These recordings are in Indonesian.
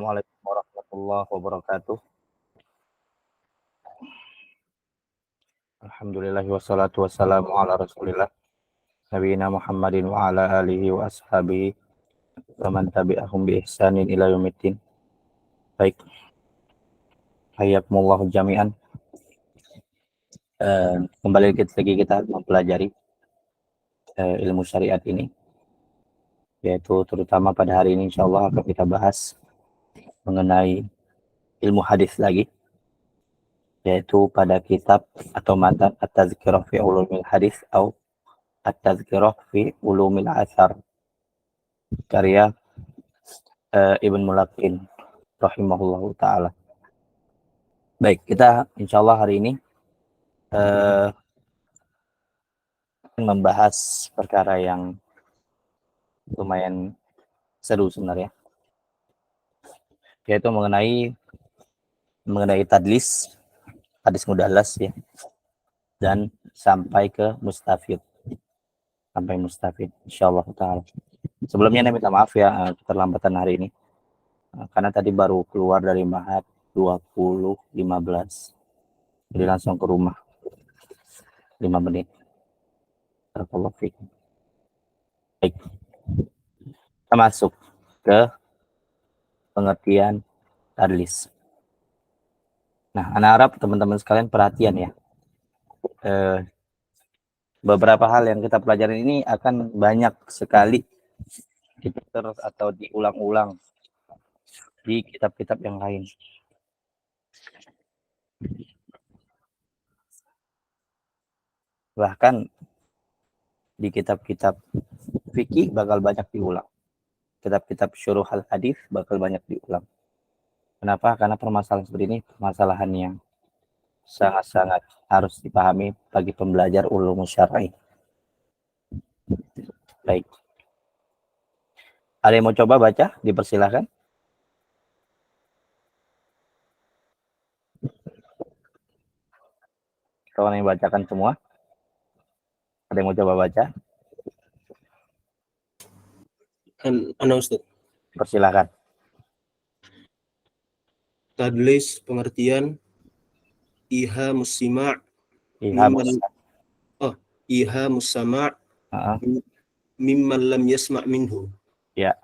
Assalamualaikum warahmatullahi wabarakatuh. Alhamdulillah wassalatu wassalamu ala rasulillah nabiyina Muhammadin wa ala alihi wa ashabihi wa man tabi'ahum bi ihsanin ila yaumiddin. Baik, hayyakumullahu jami'an. Kembali lagi kita mempelajari ilmu syariat ini, yaitu terutama pada hari ini insyaallah akan kita bahas mengenai ilmu hadis lagi, yaitu pada kitab atau matan At-Tazkirah fi Ulumil Hadis atau At-Tazkirah fi Ulumil Athar karya Ibn Mulakin rahimahullahu ta'ala. Baik, kita insyaallah hari ini membahas perkara yang lumayan seru sebenarnya, yaitu mengenai tadlis, hadis mudallas ya, dan sampai ke mustafid, insyaallah ta'ala. Sebelumnya saya minta maaf ya keterlambatan hari ini, karena tadi baru keluar dari Mahat 20.15, jadi langsung ke rumah 5 menit. Barakallahu fiikum. Baik, kita masuk ke pengertian tadlis. Nah, anak Arab teman-teman sekalian perhatian ya, beberapa hal yang kita pelajari ini akan banyak sekali terus atau diulang-ulang di kitab-kitab yang lain. Bahkan di kitab-kitab fikih bakal banyak diulang. Kitab-kitab syuruh al-hadis bakal banyak diulang. Kenapa? Karena permasalahan seperti ini permasalahan yang sangat-sangat harus dipahami bagi pembelajar ulum syar'i. Baik. Ada yang mau coba baca? Dipersilakan. Kawan yang bacakan semua. Ada yang mau coba baca? Ana Ustaz. Persilakan. Tadlis pengertian iha musima' mimman lam yasma' minhu. Ya.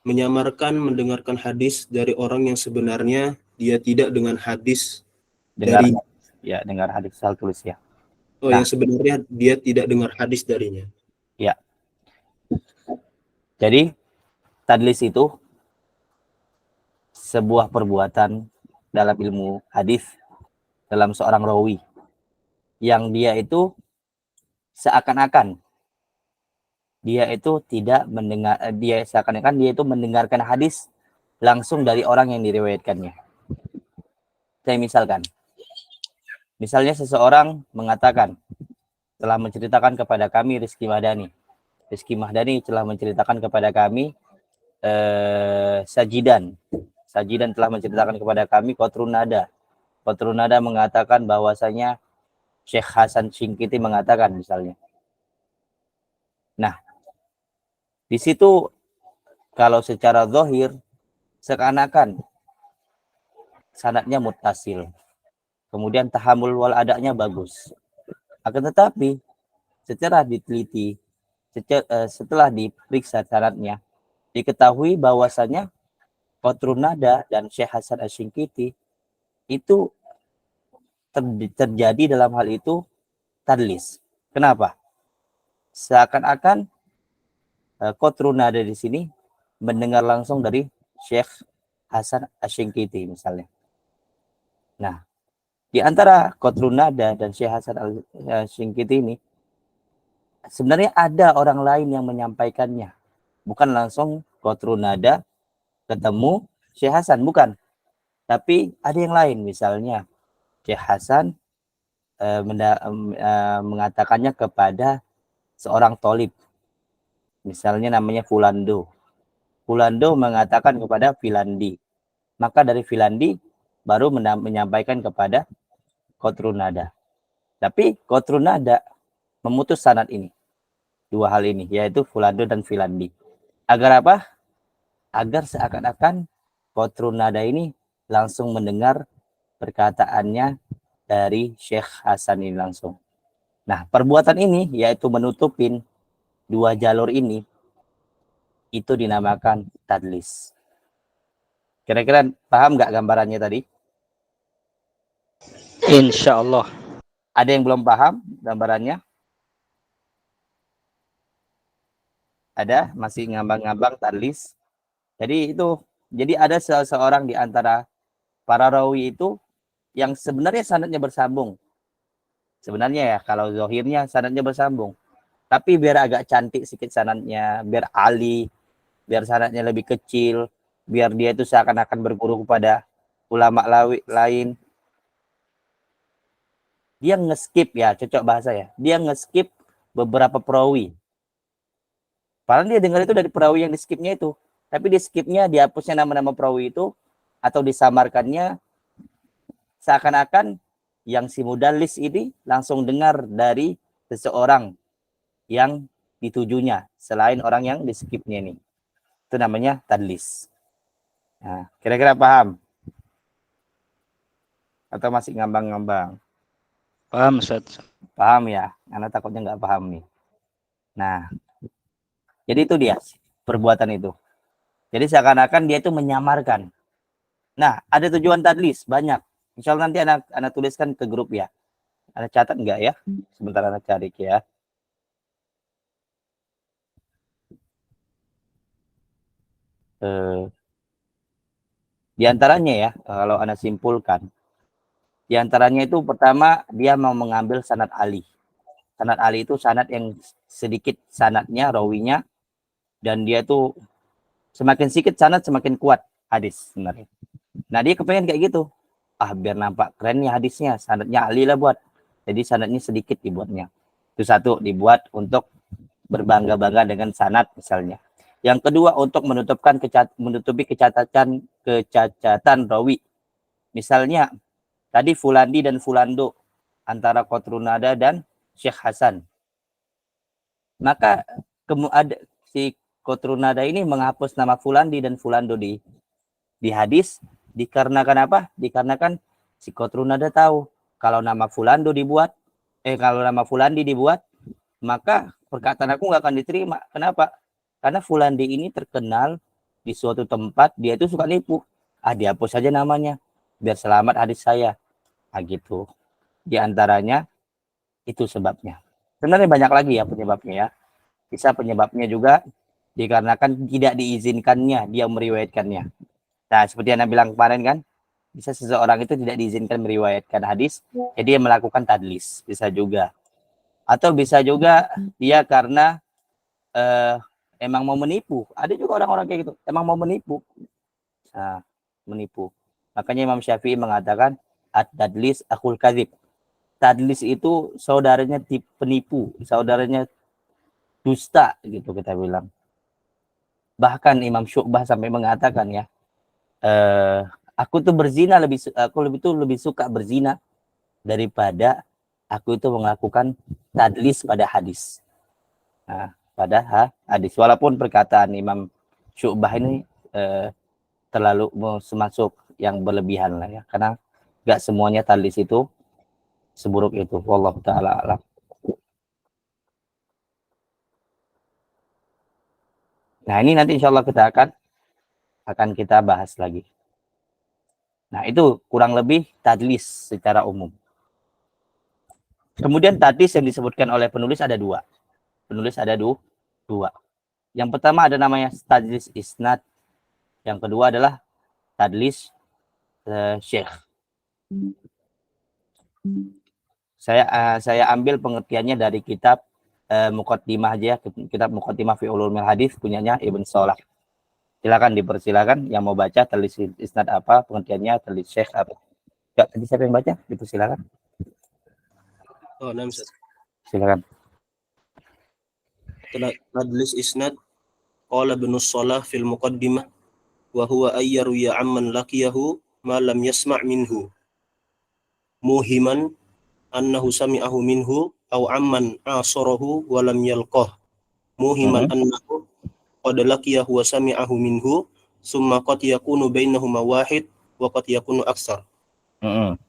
Menyamarkan mendengarkan hadis dari orang yang sebenarnya dia tidak dengan hadis dari dengar hadis asal tulis ya. Oh, yang sebenarnya dia tidak dengar hadis darinya. Ya. Jadi tadlis itu sebuah perbuatan dalam ilmu hadis dalam seorang rawi yang dia itu seakan-akan dia itu tidak mendengar, dia seakan-akan dia itu mendengarkan hadis langsung dari orang yang diriwayatkannya. Saya misalnya seseorang mengatakan telah menceritakan kepada kami Rizky Mahdani telah menceritakan kepada kami Sajidan telah menceritakan kepada kami Qatrun Nada mengatakan bahwasanya Syekh Hasan Syingkiti mengatakan misalnya. Nah, di situ kalau secara zahir seakan-akan sanadnya muttasil, kemudian tahammul wal adanya bagus. Akan tetapi secara diteliti, setelah diperiksa sanadnya, diketahui bahwasanya Qatrun Nada dan Syekh Hasan Asy-Syingkiti itu terjadi dalam hal itu tadlis. Kenapa? Seakan-akan Qatrun Nada di sini mendengar langsung dari Syekh Hasan Asy-Syingkiti misalnya. Nah, di antara Qatrun Nada dan Syekh Hasan Asy-Syingkiti ini sebenarnya ada orang lain yang menyampaikannya. Bukan langsung Qatrun Nada ketemu Syekh Hasan, bukan. Tapi ada yang lain, misalnya Syekh Hasan mengatakannya kepada seorang tolib. Misalnya namanya Fulando. Fulando mengatakan kepada Filandi. Maka dari Filandi baru menyampaikan kepada Qatrun Nada. Tapi Qatrun Nada memutus sanad ini. Dua hal ini, yaitu Fulando dan Filandi. Agar apa? Agar seakan-akan Qatrun Nada ini langsung mendengar perkataannya dari Syekh Hasan ini langsung. Nah, perbuatan ini yaitu menutupin dua jalur ini itu dinamakan tadlis. Kira-kira paham nggak gambarannya tadi? Insya Allah. Ada yang belum paham gambarannya? Ada? Masih ngambang-ngambang tadlis? Jadi ada seseorang di antara para rawi itu yang sebenarnya sanadnya bersambung. Sebenarnya ya, kalau zahirnya sanadnya bersambung. Tapi biar agak cantik sedikit sanadnya, biar ali, biar sanadnya lebih kecil, biar dia itu seakan-akan berguru kepada ulama lain. Dia nge-skip ya, cocok bahasa ya. Dia nge-skip beberapa perawi. Padahal dia dengar itu dari perawi yang di-skipnya itu. Tapi di skipnya, dihapusnya nama-nama perawi itu, atau disamarkannya, seakan-akan yang si mudallis ini langsung dengar dari seseorang yang ditujunya, selain orang yang di skipnya ini. Itu namanya tadlis. Nah, kira-kira paham? Atau masih ngambang-ngambang? Paham, Ustaz. Paham ya? Karena takutnya nggak paham nih. Nah, jadi itu dia perbuatan itu. Jadi seakan-akan dia itu menyamarkan. Nah, ada tujuan tadlis banyak. Insya Allah nanti anak tuliskan ke grup ya. Anak catat enggak ya? Sebentar anak cari ya. Di antaranya ya, kalau anak simpulkan, di antaranya itu pertama dia mau mengambil sanad Ali. Sanad Ali itu sanad yang sedikit sanadnya, rawinya, dan dia tuh semakin sedikit sanad semakin kuat hadis sebenarnya. Nah dia kepengen kayak gitu. Biar nampak kerennya hadisnya, sanadnya Ali lah buat. Jadi sanadnya sedikit dibuatnya. Itu satu, dibuat untuk berbangga-bangga dengan sanad misalnya. Yang kedua untuk menutupi kecacatan rawi. Misalnya tadi Fulandi dan Fulando antara Qatrun Nada dan Syekh Hasan. Maka ada si Qatrun Nada ini menghapus nama Fulandi dan Fulando di hadis dikarenakan apa? Dikarenakan si Qatrun Nada tahu kalau nama Fulandi dibuat, maka perkataan aku nggak akan diterima. Kenapa? Karena Fulandi ini terkenal di suatu tempat dia itu suka nipu. Dihapus saja namanya biar selamat hadis saya. Gitu. Di antaranya itu sebabnya. Sebenarnya banyak lagi ya penyebabnya ya. Bisa penyebabnya juga dikarenakan tidak diizinkannya dia meriwayatkannya. Nah, seperti yang Anda bilang kemarin kan, bisa seseorang itu tidak diizinkan meriwayatkan hadis, jadi dia melakukan tadlis, bisa juga. Atau bisa juga dia karena emang mau menipu. Ada juga orang-orang kayak gitu, emang mau menipu. Nah, menipu. Makanya Imam Syafi'i mengatakan, at-tadlis akhul kadzib. Tadlis itu saudaranya penipu, saudaranya dusta gitu kita bilang. Bahkan Imam Syu'bah sampai mengatakan ya, aku tuh lebih suka berzina daripada aku itu melakukan tadlis pada hadis. Nah, pada hadis. Walaupun perkataan Imam Syu'bah ini terlalu masuk yang berlebihan lah ya, karena nggak semuanya tadlis itu seburuk itu. Wallahu ta'ala alam. Nah, ini nanti insya Allah kita akan kita bahas lagi. Nah, itu kurang lebih tadlis secara umum. Kemudian tadlis yang disebutkan oleh penulis ada dua. Penulis ada dua. Yang pertama ada namanya tadlis isnad. Yang kedua adalah tadlis syekh. Saya ambil pengertiannya dari kitab Muqaddimah aja, kitab Muqaddimah fi Ulumil Hadis punyanya Ibn Salah. Silakan dipersilakan yang mau baca tadlis isnad apa, pengertiannya tadlis syekh apa. Tadi siapa yang baca? Dipersilakan. Oh, nah, Ustaz. Silakan. Tadlis isnad qala Ibnu Shalah fil Muqaddimah wa huwa ayyaru ya amman laqiyahu ma lam yasma' minhu muhiman annahu sami'ahu minhu aw amman asarahu wa lam yalqah muhiman annahu qad laqiyahu wa sami'ahu minhu summa qad yakunu bainahuma wahid wa qad yakunu aksar. Mm-mm.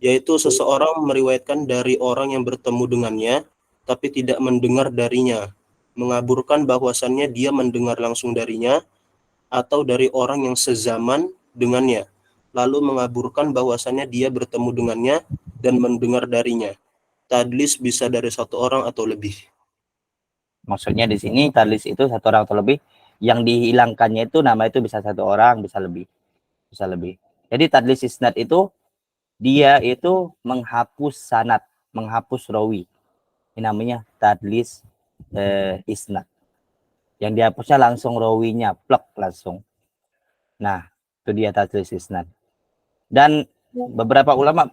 Yaitu seseorang meriwayatkan dari orang yang bertemu dengannya tapi tidak mendengar darinya, mengaburkan bahwasannya dia mendengar langsung darinya, atau dari orang yang sezaman dengannya, lalu mengaburkan bahwasannya dia bertemu dengannya dan mendengar darinya. Tadlis bisa dari satu orang atau lebih. Maksudnya di sini tadlis itu satu orang atau lebih, yang dihilangkannya itu nama itu bisa satu orang, bisa lebih. Bisa lebih. Jadi tadlis isnad itu dia itu menghapus sanad, menghapus rawi. Ini namanya tadlis isnad. Yang dihapusnya langsung rawinya, plek langsung. Nah, itu dia tadlis isnad. Dan beberapa ulama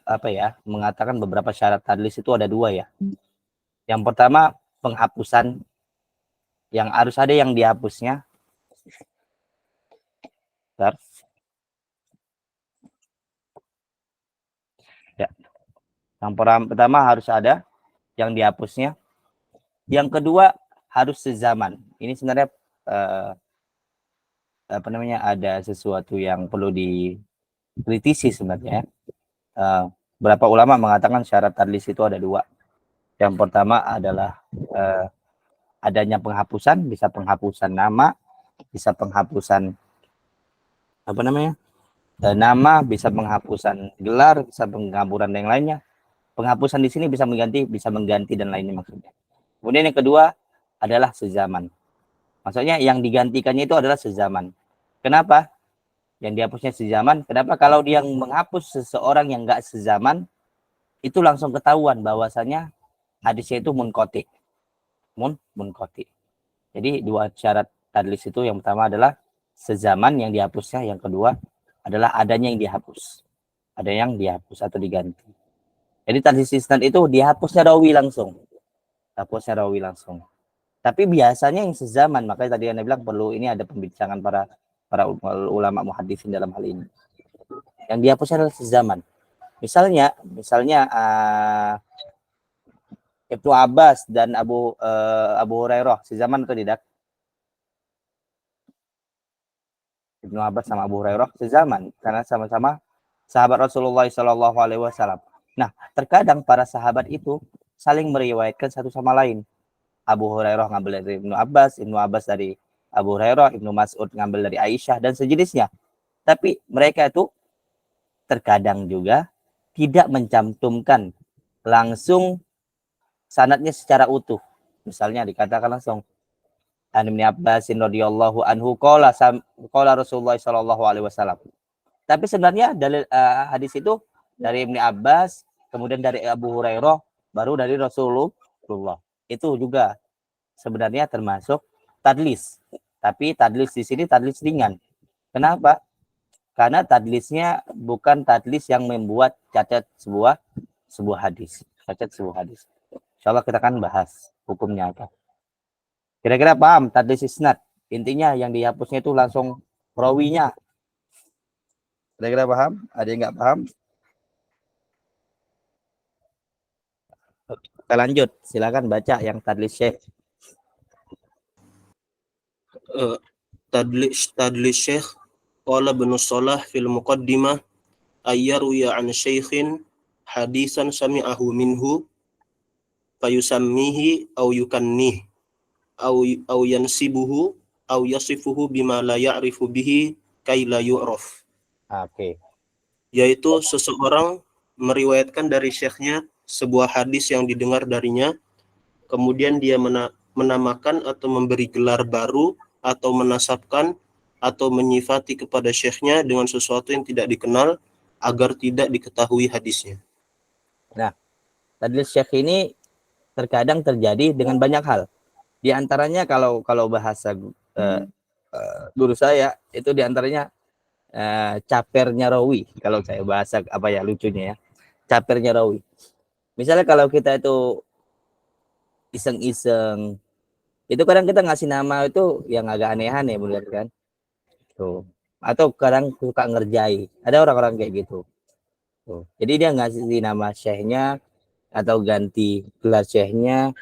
mengatakan beberapa syarat tadlis itu ada dua ya. Yang pertama penghapusan, yang harus ada yang dihapusnya. Bentar. Ya. Yang pertama harus ada yang dihapusnya. Yang kedua harus sezaman. Ini sebenarnya ada sesuatu yang perlu dikritisi sebenarnya. Beberapa ulama mengatakan syarat tadlis itu ada dua. Yang pertama adalah adanya penghapusan, bisa penghapusan nama, bisa penghapusan nama, bisa penghapusan gelar, bisa penghapusan yang lainnya. Penghapusan di sini bisa mengganti dan lainnya maksudnya. Kemudian yang kedua adalah sezaman. Maksudnya yang digantikannya itu adalah sezaman. Kenapa? Yang dihapusnya sezaman. Kenapa? Kalau dia menghapus seseorang yang enggak sezaman, itu langsung ketahuan bahwasanya hadisnya itu munqati. Munqati. Jadi dua syarat tadlis itu, yang pertama adalah sezaman yang dihapusnya, yang kedua adalah adanya yang dihapus. Ada yang dihapus atau diganti. Jadi tadlis isnad itu dihapusnya rawi langsung. Hapusnya rawi langsung. Tapi biasanya yang sezaman, makanya tadi Anda bilang perlu ini ada pembincangan para ulama muhaddisin dalam hal ini. Yang dihapusnya adalah sezaman. Misalnya Ibnu Abbas dan Abu Hurairah sezaman atau tidak? Ibnu Abbas sama Abu Hurairah sezaman karena sama-sama sahabat Rasulullah SAW. Nah, terkadang para sahabat itu saling meriwayatkan satu sama lain. Abu Hurairah ngambil dari Ibnu Abbas dari Abu Hurairah, Ibnu Mas'ud ngambil dari Aisyah dan sejenisnya. Tapi mereka itu terkadang juga tidak mencantumkan langsung sanadnya secara utuh. Misalnya dikatakan langsung an Ibnu Abbas radhiyallahu anhu qala Rasulullah sallallahu alaihi wasallam. Tapi sebenarnya dalil hadis itu dari Ibnu Abbas, kemudian dari Abu Hurairah, baru dari Rasulullah. Itu juga sebenarnya termasuk tadlis. Tapi tadlis di sini tadlis ringan. Kenapa? Karena tadlisnya bukan tadlis yang membuat cacat sebuah hadis. Cacat sebuah hadis. Insyaallah kita akan bahas hukumnya apa. Kira-kira paham tadlis isnad? Intinya yang dihapusnya itu langsung rawinya. Kira-kira paham? Ada yang nggak paham? Kita lanjut. Silakan baca yang tadlis Syekh. Tadlis Syekh qala Ibnu Shalah fil muqaddimah ayyaruya an syaikhin hadisan sami'ahu minhu fayusammihi aw yukannih aw yansibuhu aw yasifuhu bima la ya'rifu bihi kay la yu'raf. Oke. Yaitu seseorang meriwayatkan dari syekhnya sebuah hadis yang didengar darinya, kemudian dia menamakan atau memberi gelar baru atau menasabkan atau menyifati kepada syekhnya dengan sesuatu yang tidak dikenal agar tidak diketahui hadisnya. Nah, tadlis syekh ini terkadang terjadi dengan banyak hal. Di antaranya kalau bahasa guru saya itu di antaranya capernya rawi. Kalau saya bahasa lucunya ya. Capernya rawi. Misalnya kalau kita itu iseng-iseng, itu kadang kita ngasih nama itu yang agak aneh-aneh, benar kan? Tuh. Atau kadang suka ngerjai. Ada orang-orang kayak gitu. Tuh. Jadi dia ngasih nama syekhnya atau ganti gelar syekhnya,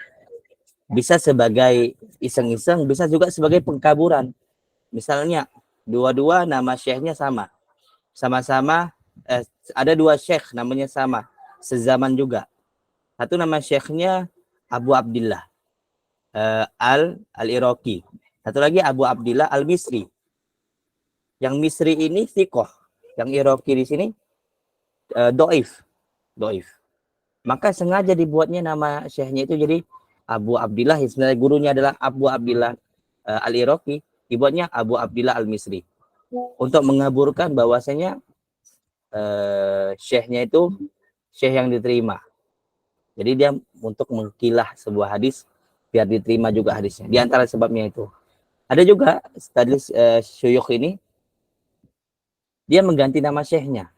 bisa sebagai iseng-iseng, bisa juga sebagai pengkaburan. Misalnya Dua-dua nama syekhnya sama. Sama-sama ada dua syekh namanya sama, sezaman juga. Satu nama syekhnya Abu Abdillah Al-Iraqi. Satu lagi Abu Abdillah Al-Misri. Yang Misri ini thiqah, yang Iraqi di sini doif. Maka sengaja dibuatnya nama syekhnya itu jadi Abu Abdillah, sebenarnya gurunya adalah Abu Abdillah Al-Iraqi, dibuatnya Abu Abdillah Al-Misri untuk mengaburkan bahwasanya syekhnya itu syekh yang diterima. Jadi dia untuk mengkilah sebuah hadis biar diterima juga hadisnya. Di antara sebabnya itu. Ada juga tadlis syuyukh ini dia mengganti nama syekhnya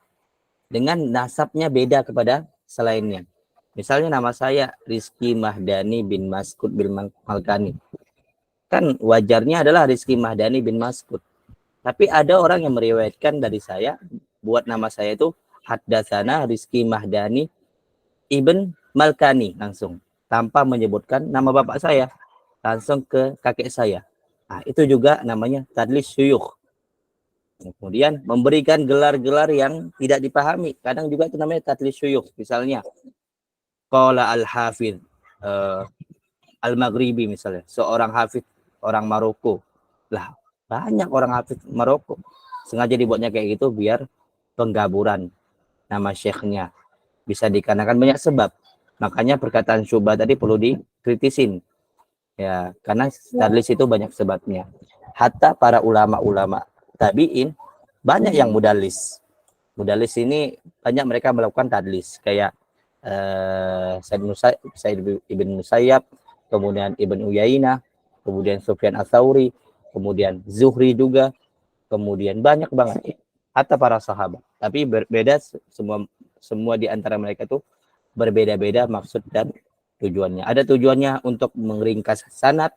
dengan nasabnya beda kepada selainnya. Misalnya nama saya Rizky Mahdani bin Maskud bin Malkani. Kan wajarnya adalah Rizky Mahdani bin Maskud. Tapi ada orang yang meriwayatkan dari saya, buat nama saya itu Haddatsana Rizky Mahdani Ibn Malkani langsung. Tanpa menyebutkan nama bapak saya. Langsung ke kakek saya. Nah, itu juga namanya tadlis syuyukh. Kemudian memberikan gelar-gelar yang tidak dipahami. Kadang juga itu namanya tadlis syuyukh. Misalnya, qala al-hafidh al-Maghribi misalnya. Seorang hafidh orang Maroko. Lah, banyak orang hafidh Maroko. Sengaja dibuatnya kayak gitu biar penggaburan nama syekhnya. Bisa dikarenakan banyak sebab. Makanya perkataan Syu'bah tadi perlu dikritisin. Ya, karena tadlis itu banyak sebabnya. Hatta para ulama-ulama tabi'in banyak yang mudallis. Mudallis ini banyak mereka melakukan tadlis kayak Said ibn Musayyab, kemudian Ibn Uyainah, kemudian Sufyan Ats-Tsauri, kemudian Zuhri juga, kemudian banyak banget. Hatta para sahabat. Tapi berbeda semua di antara mereka itu berbeda-beda maksud dan tujuannya. Ada tujuannya untuk meringkas sanad,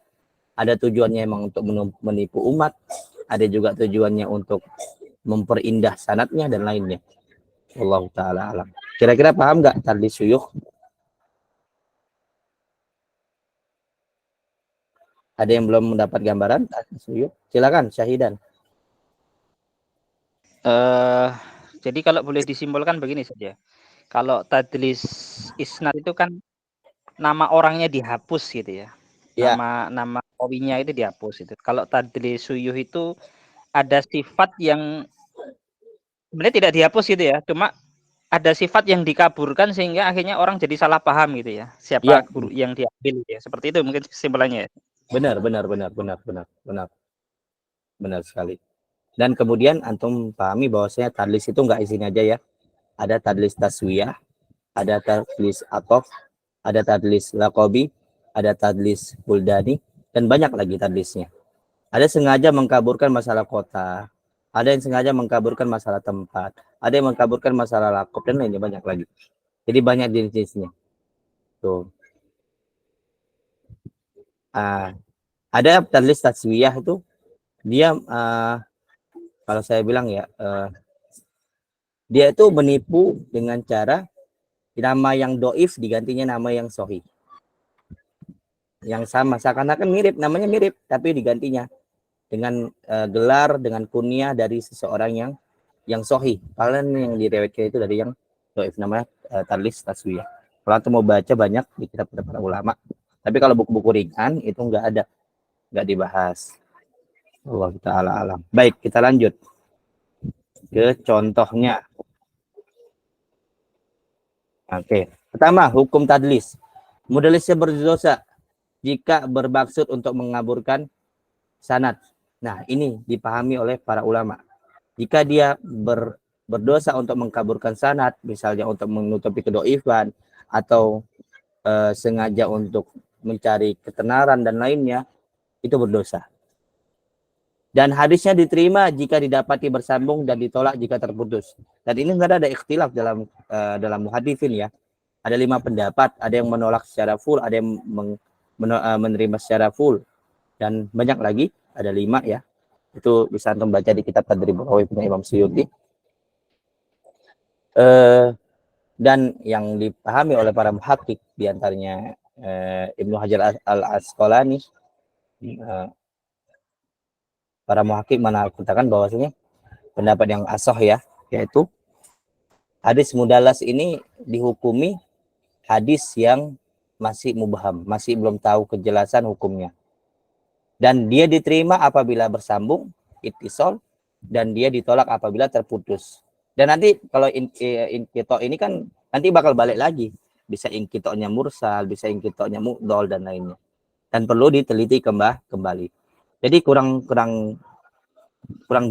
ada tujuannya emang untuk menipu umat, ada juga tujuannya untuk memperindah sanadnya dan lainnya. Wallahu taala alam. Kira-kira paham nggak tadlis syuyukh? Ada yang belum mendapat gambaran tadlis syuyukh? Silakan Syahidan. Jadi kalau boleh disimpulkan begini saja. Kalau tadlis isnad itu kan nama orangnya dihapus gitu ya. Ya. Nama rawinya itu dihapus itu. Kalau tadlis syuyukh itu ada sifat yang sebenarnya tidak dihapus gitu ya. Cuma ada sifat yang dikaburkan sehingga akhirnya orang jadi salah paham gitu ya. Siapa guru yang diambil ya. Seperti itu mungkin kesimpulannya ya. Benar sekali. Dan kemudian antum pahami bahwasanya tadlis itu enggak isinya aja ya. Ada tadlis taswiyah, ada tadlis atof, ada tadlis laqabi, ada tadlis buldani, dan banyak lagi tadlisnya. Ada sengaja mengkaburkan masalah kota, ada yang sengaja mengkaburkan masalah tempat, ada yang mengkaburkan masalah laqab, dan lainnya banyak lagi. Jadi banyak jenis-jenisnya. Tuh. Ada tadlis taswiyah itu dia kalau saya bilang ya dia itu menipu dengan cara nama yang doif digantinya nama yang sahih. Yang sama, seakan-akan mirip, namanya mirip, tapi digantinya dengan gelar, dengan kunyah dari seseorang yang sahih. Kalian yang direwetkan itu dari yang doif, namanya tadlis taswiyah. Kalau antum mau baca banyak di kitab para ulama. Tapi kalau buku-buku ringan itu enggak dibahas. Allah taala alam. Baik, kita lanjut ke contohnya. Oke. Pertama, hukum tadlis. Mudallisnya berdosa jika bermaksud untuk mengaburkan sanad. Nah, ini dipahami oleh para ulama. Jika dia berdosa untuk mengkaburkan sanad, misalnya untuk menutupi kedoifan atau sengaja untuk mencari ketenaran dan lainnya, itu berdosa. Dan hadisnya diterima jika didapati bersambung dan ditolak jika terputus. Dan ini enggak ada ikhtilaf dalam muhaditsin ya. Ada 5 pendapat, ada yang menolak secara full, ada yang menerima secara full, dan banyak lagi, ada 5 ya. Itu bisa antum baca di kitab Tadribul Rawi punya Imam Suyuti. Dan yang dipahami oleh para muhakkik diantaranya Ibnu Hajar al-Asqalani, para muhaqqiq mengatakan bahwasanya pendapat yang ashah ya, yaitu hadis mudallas ini dihukumi hadis yang masih mubham, masih belum tahu kejelasan hukumnya. Dan dia diterima apabila bersambung, ittisal, dan dia ditolak apabila terputus. Dan nanti kalau inqita ini kan nanti bakal balik lagi. Bisa inqitanya mursal, bisa inqitanya mu'dhal dan lainnya. Dan perlu diteliti kembali. Jadi kurang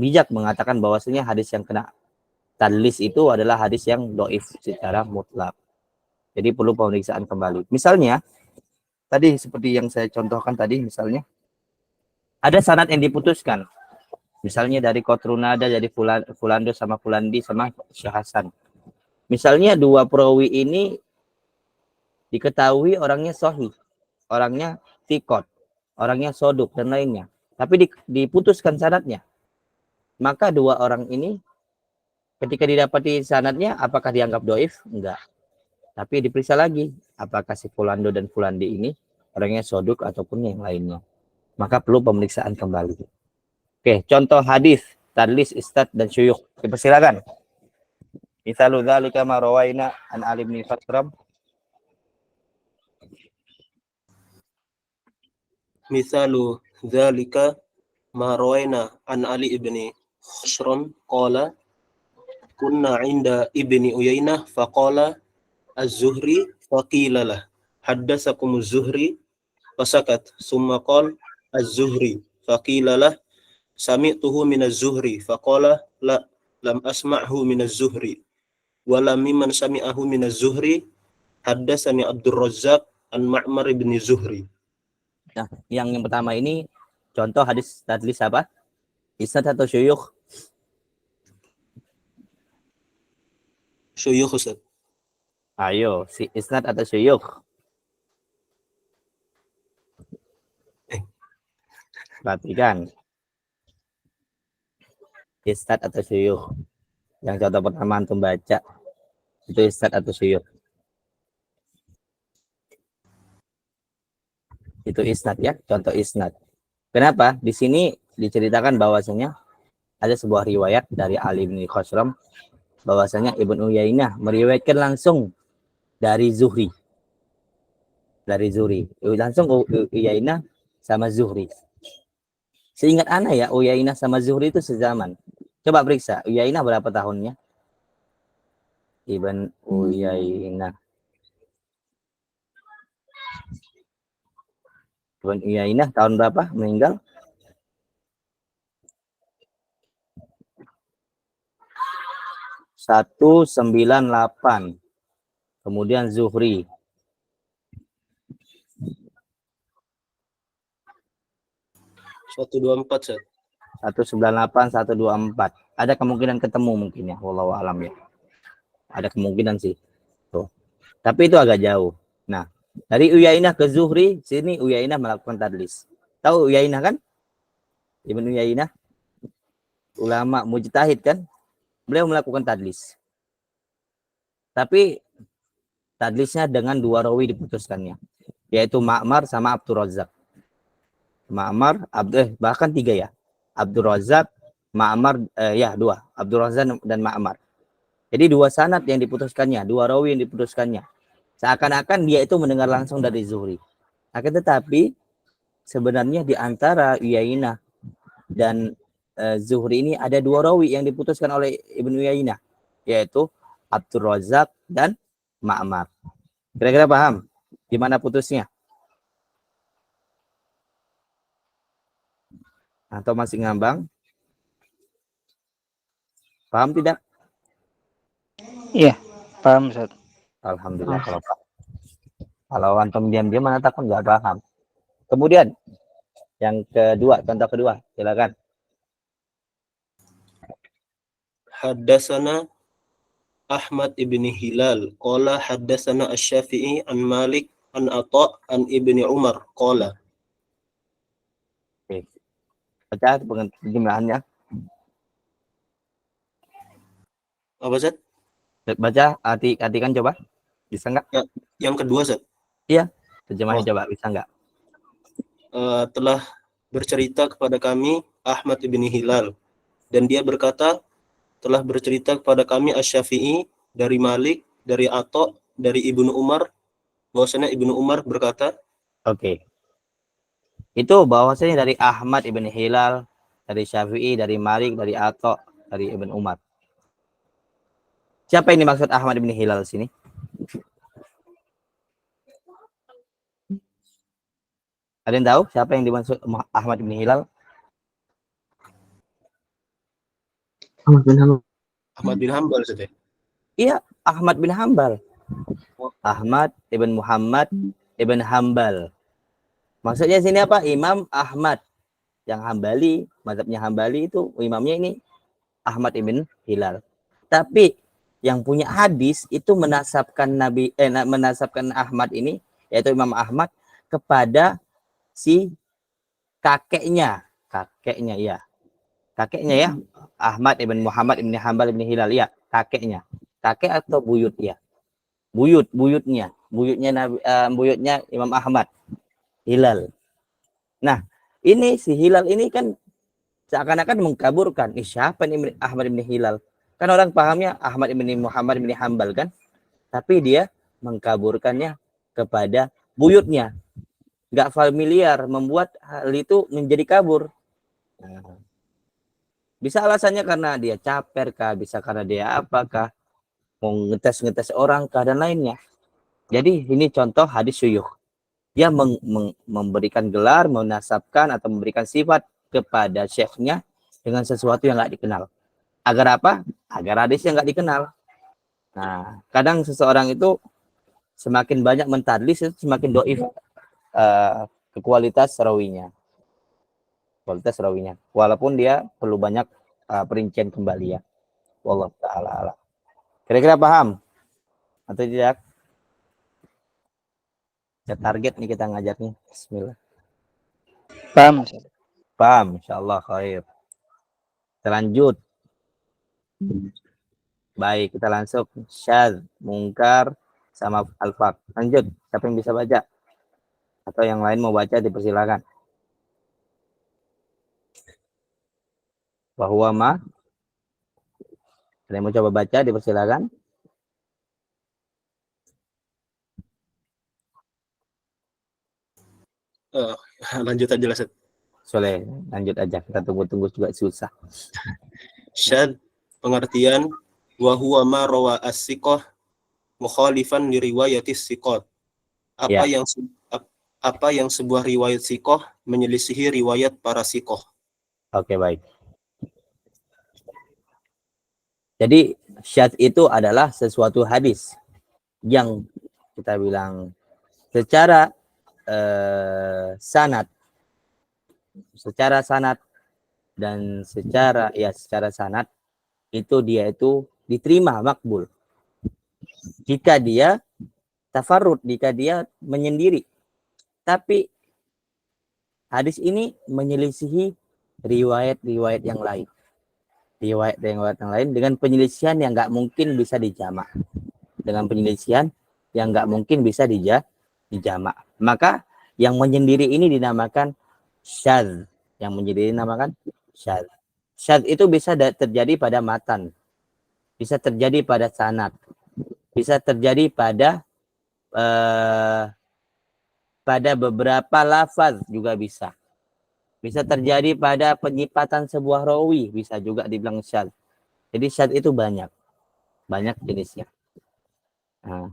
bijak mengatakan bahwasanya hadis yang kena tadlis itu adalah hadis yang dhaif secara mutlak. Jadi perlu pemeriksaan kembali. Misalnya tadi seperti yang saya contohkan tadi, misalnya ada sanad yang diputuskan. Misalnya dari Qatrunada, dari Fulando sama Fulandi sama Syekh Hasan. Misalnya dua perawi ini diketahui orangnya sahih, orangnya thiqat, orangnya soduk dan lainnya. Tapi diputuskan sanadnya. Maka dua orang ini ketika didapati sanadnya apakah dianggap dhaif? Enggak. Tapi diperiksa lagi apakah si Fulando dan Fulandi ini orangnya soduk ataupun yang lainnya. Maka perlu pemeriksaan kembali. Oke, contoh hadis tadlis istad dan syuyukh. Dipersilakan. Misalu dzalika ma rawaina an Ali bin Khattab. Mithalu dzalika ma rawaina an Ali ibni Khusram qala kunna 'inda ibni Uyainah faqala az-Zuhri faqila lah haddatsakum az-Zuhri fasakat summa qala az-Zuhri faqila lah sami'tuhu min az-Zuhri faqala la lam asma'hu min az-Zuhri wa lam mimman sami'ahu min az-Zuhri haddatsani Abdur Razzaq an Ma'mar ibn Zuhri. Nah, yang pertama ini contoh hadis tadlis apa? Isnad atau syuyukh? Syuyukh Ustaz. Ayo, si isnad atau syuyukh? Perhatikan. Isnad atau syuyukh? Yang contoh pertama antum baca itu isnad atau syuyukh? Itu isnad ya, contoh isnad. Kenapa? Di sini diceritakan bahwasanya ada sebuah riwayat dari Ali bin Khosram bahwasanya Ibnu Uyainah meriwayatkan langsung dari Zuhri. Dari Zuhri. Langsung Uyainah sama Zuhri. Seingat ana ya, Uyainah sama Zuhri itu sezaman. Coba periksa, Uyainah berapa tahunnya? Ibn Uyainah. Ibn Uyainah tahun berapa meninggal? Satu 198. Kemudian Zuhri 124 Ustaz. 198 124. Ada kemungkinan ketemu mungkin ya, wallahu alam ya. Ada kemungkinan sih. Tuh. Tapi itu agak jauh. Nah, dari Uyainah ke Zuhri, sini Uyainah melakukan tadlis. Tahu Uyainah kan? Ibnu Uyainah, ulama mujtahid kan? Beliau melakukan tadlis. Tapi tadlisnya dengan dua rawi diputuskannya, yaitu Ma'mar sama Abdur Razzaq. Ma'mar, bahkan tiga ya. Abdur Razzaq, Ma'mar, dua. Abdur Razzaq dan Ma'mar. Jadi dua sanad yang diputuskannya, dua rawi yang diputuskannya. Seakan-akan dia itu mendengar langsung dari Zuhri. Akan tetapi sebenarnya di antara Uyainah dan Zuhri ini ada dua rawi yang diputuskan oleh Ibnu Uyainah, yaitu Abdur Razzaq dan Ma'mar. Kira-kira paham gimana putusnya? Atau masih ngambang? Paham tidak? Iya, paham Ustaz. Alhamdulillah kalau paham. Kalau antum diam-diam mana takut nggak paham. Kemudian yang kedua, contoh kedua, silakan. Haddatsana Ahmad ibni Hilal qala haddatsana Asy-Syafi'i an Malik an Atha an Ibni Umar qala. Oke. Baca penjelasannya. Apa Ustaz? Baca artikan coba. Bisa nggak? Ya, yang kedua Ustaz. Iya, terjemahin coba, bisa nggak? Telah bercerita kepada kami Ahmad ibn Hilal, dan dia berkata, telah bercerita kepada kami Asy-Syafi'i dari Malik, dari Atha, dari Ibnu Umar, bahwasanya Ibnu Umar berkata, Oke. Itu bahwasanya dari Ahmad ibn Hilal, dari Syafi'i, dari Malik, dari Atha, dari Ibn Umar. Siapa yang dimaksud Ahmad ibn Hilal sini? Ada yang tahu siapa yang dimaksud Ahmad ibn Hilal? Ahmad bin Hambal saja. Iya, Ahmad bin Hambal. Ahmad ibn Muhammad ibn Hambal. Maksudnya sini apa? Imam Ahmad yang Hambali, mazhabnya Hambali itu imamnya ini Ahmad ibn Hilal. Tapi yang punya hadis itu menasabkan menasabkan Ahmad ini, yaitu Imam Ahmad, kepada si kakeknya ya, Ahmad ibn Muhammad ibn Hambal ibn Hilal, ya, kakek atau buyut ya, buyutnya Imam Ahmad Hilal. Nah, ini si Hilal ini kan seakan-akan mengkaburkan, siapa ini Ahmad ibn Hilal? Kan orang pahamnya Ahmad ibn Muhammad ibn Hambal kan, tapi dia mengkaburkannya kepada buyutnya. Nggak familiar, membuat hal itu menjadi kabur. Nah, bisa alasannya karena dia caper kah, bisa karena dia apakah, mau ngetes orang kah, dan lainnya. Jadi ini contoh hadis syuyukh. Dia memberikan gelar, menasabkan atau memberikan sifat kepada syekhnya dengan sesuatu yang nggak dikenal. Agar apa? Agar hadisnya nggak dikenal. Nah, kadang seseorang itu semakin banyak mentadlis, itu semakin doif kualitas rawinya. Walaupun dia perlu banyak perincian kembali ya. Wallahu ta'ala. Kira-kira paham atau tidak? Ya, target nih kita ngajarnya. Bismillah. Paham, Ustaz. Paham, insyaallah khair. Kita lanjut. Baik, kita langsung syadz, mungkar, sama al-faq. Lanjut, siapa yang bisa baca? Atau yang lain mau baca dipersilakan. Bahwa ma. Ada yang mau coba baca dipersilakan. Lanjut aja lah. Soleh, lanjut aja. Kita tunggu juga susah. Syad, pengertian, wa huwa ma rawa as-siqah mukhalifan li riwayatis siqat. Ya. Apa yang sebuah riwayat siqah menyelisihi riwayat para siqah. Oke, baik. Jadi syadz itu adalah sesuatu hadis yang kita bilang secara sanad dan secara sanad itu dia itu diterima, makbul, jika dia tafarrud, jika dia menyendiri. Tapi hadis ini menyelisihi riwayat-riwayat yang lain. Dengan penyelisihan yang nggak mungkin bisa dijamak. Maka yang menyendiri ini dinamakan syadz. Syadz itu bisa terjadi pada matan, bisa terjadi pada sanad, bisa terjadi pada beberapa lafaz juga bisa. Bisa terjadi pada penyipatan sebuah rawi, bisa juga dibilang syadz. Jadi syadz itu banyak jenisnya. Nah,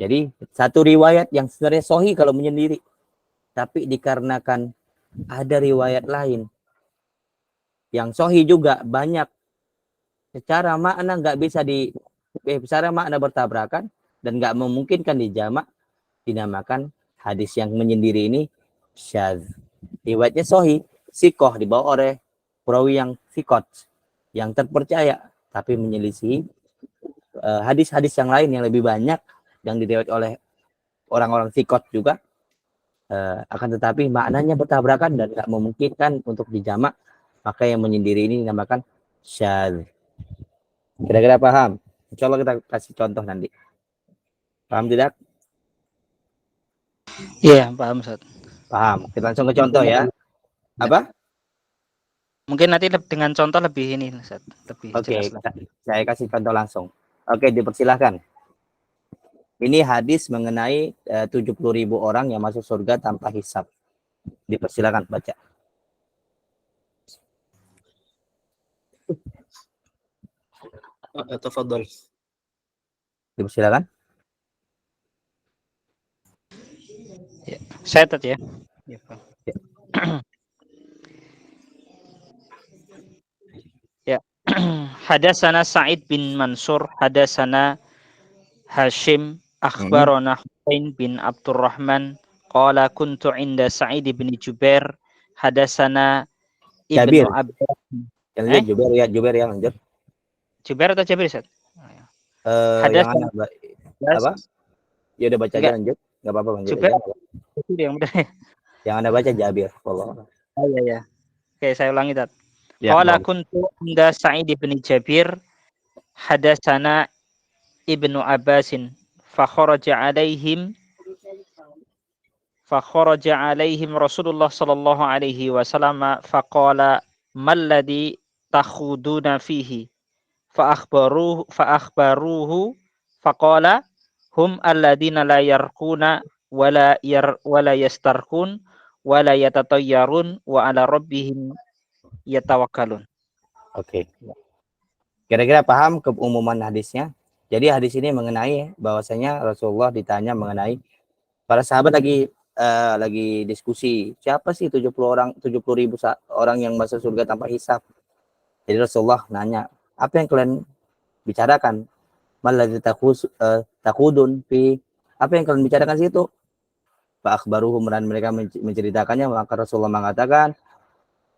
jadi satu riwayat yang sebenarnya sahih kalau menyendiri, tapi dikarenakan ada riwayat lain yang sahih juga banyak, secara makna nggak bisa secara makna bertabrakan dan nggak memungkinkan dijamak, dinamakan hadis yang menyendiri ini syadz. Riwayatnya sahih, sikoh, dibawa oleh perawi yang sikot, yang terpercaya, tapi menyelisih hadis-hadis yang lain yang lebih banyak yang diriwayat oleh orang-orang sikot juga, akan tetapi maknanya bertabrakan dan tidak memungkinkan untuk dijamak, maka yang menyendiri ini dinamakan syadz. Kira-kira paham? Insya Allah kita kasih contoh nanti. Paham tidak? Iya, paham, Ustaz. Paham. Kita langsung ke contoh ya. Apa? Mungkin nanti dengan contoh lebih ini, Ustaz, lebih Oke, jelas lah. saya kasih contoh langsung. Oke, dipersilahkan. Ini hadis mengenai 70.000 orang yang masuk surga tanpa hisab. Dipersilakan baca. Tafadhal. Dipersilakan. Ya. Saya tadi ya. Ya, Bang. Ya. Hadasana Sa'id bin Mansur, hadasana Hashim, akhbarana Husain bin Abdurrahman, qala kuntu inda Sa'id bin Jubair, hadasana Jabir. Ibnu Abbas. Lanjut, Jubair ya, lanjut. Jubair atau Jabir, Ustaz? Yang apa? Ya udah baca aja, lanjut. Enggak apa-apa, lanjut Jubair aja. itu yang benar. Yang Anda baca Jabir. Allah. Oh iya ya. Oke, saya ulangi Tat. Ya, Qala boleh. kuntu inda Sa'id bin Jabir, hadasana Ibnu Abbasin, fa kharaja alaihim Rasulullah sallallahu alaihi wasallam faqala mal ladzi takhuduna fihi fa akhbaruhu faqala hum alladziina la yarquna wala yastarqun wala yatatayyarun wa ala rabbihim yatawakkalun. Oke. Kira-kira paham keumuman hadisnya? Jadi hadis ini mengenai bahwasanya Rasulullah ditanya mengenai para sahabat lagi diskusi, siapa sih 70.000 orang yang masuk surga tanpa hisab. Jadi Rasulullah nanya, apa yang kalian bicarakan? Maladzi takudun fi, apa yang kalian bicarakan situ? Fa akhbaruhum, dan mereka menceritakannya, maka Rasulullah mengatakan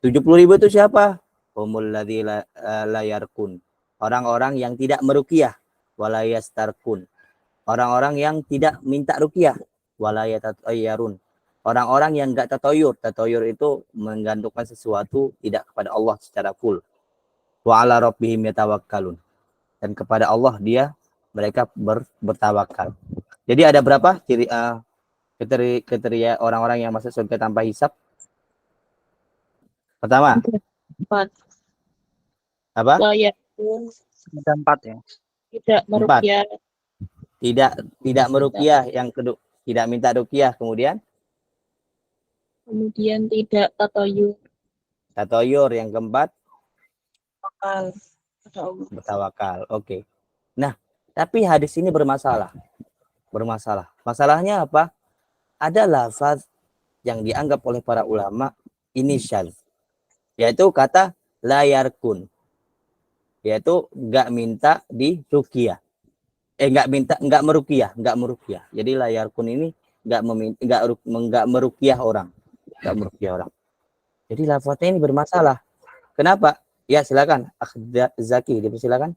70.000 itu siapa? Humul ladzi la yarkun, orang-orang yang tidak meruqyah, wala yastarqun, orang-orang yang tidak minta ruqyah, wala yatatayyarun, orang-orang yang enggak tatoyur. Tatoyur itu menggantungkan sesuatu tidak kepada Allah secara full. Wa ala rabbihim yatawakkalun, dan kepada Allah mereka bertawakal. Jadi ada berapa kriteria orang-orang yang masuk surga tanpa hisab? Pertama, 4. apa? Layakun Ada 4 ya. tidak meruqyah, Tidak meruqyah. Yang kedua, tidak minta ruqyah. Kemudian tidak tatoyur, tatoyur. Yang keempat, akal pada Allah. bertawakal. Oke. Nah, tapi hadis ini bermasalah. Masalahnya apa? Ada lafaz yang dianggap oleh para ulama ini syadz, yaitu kata layarkun, yaitu enggak minta di ruqyah. Enggak meruqyah. Jadi layarkun ini enggak meruqyah orang. Jadi lafaznya ini bermasalah. Kenapa? Ya, silakan. Zaki, dipersilakan.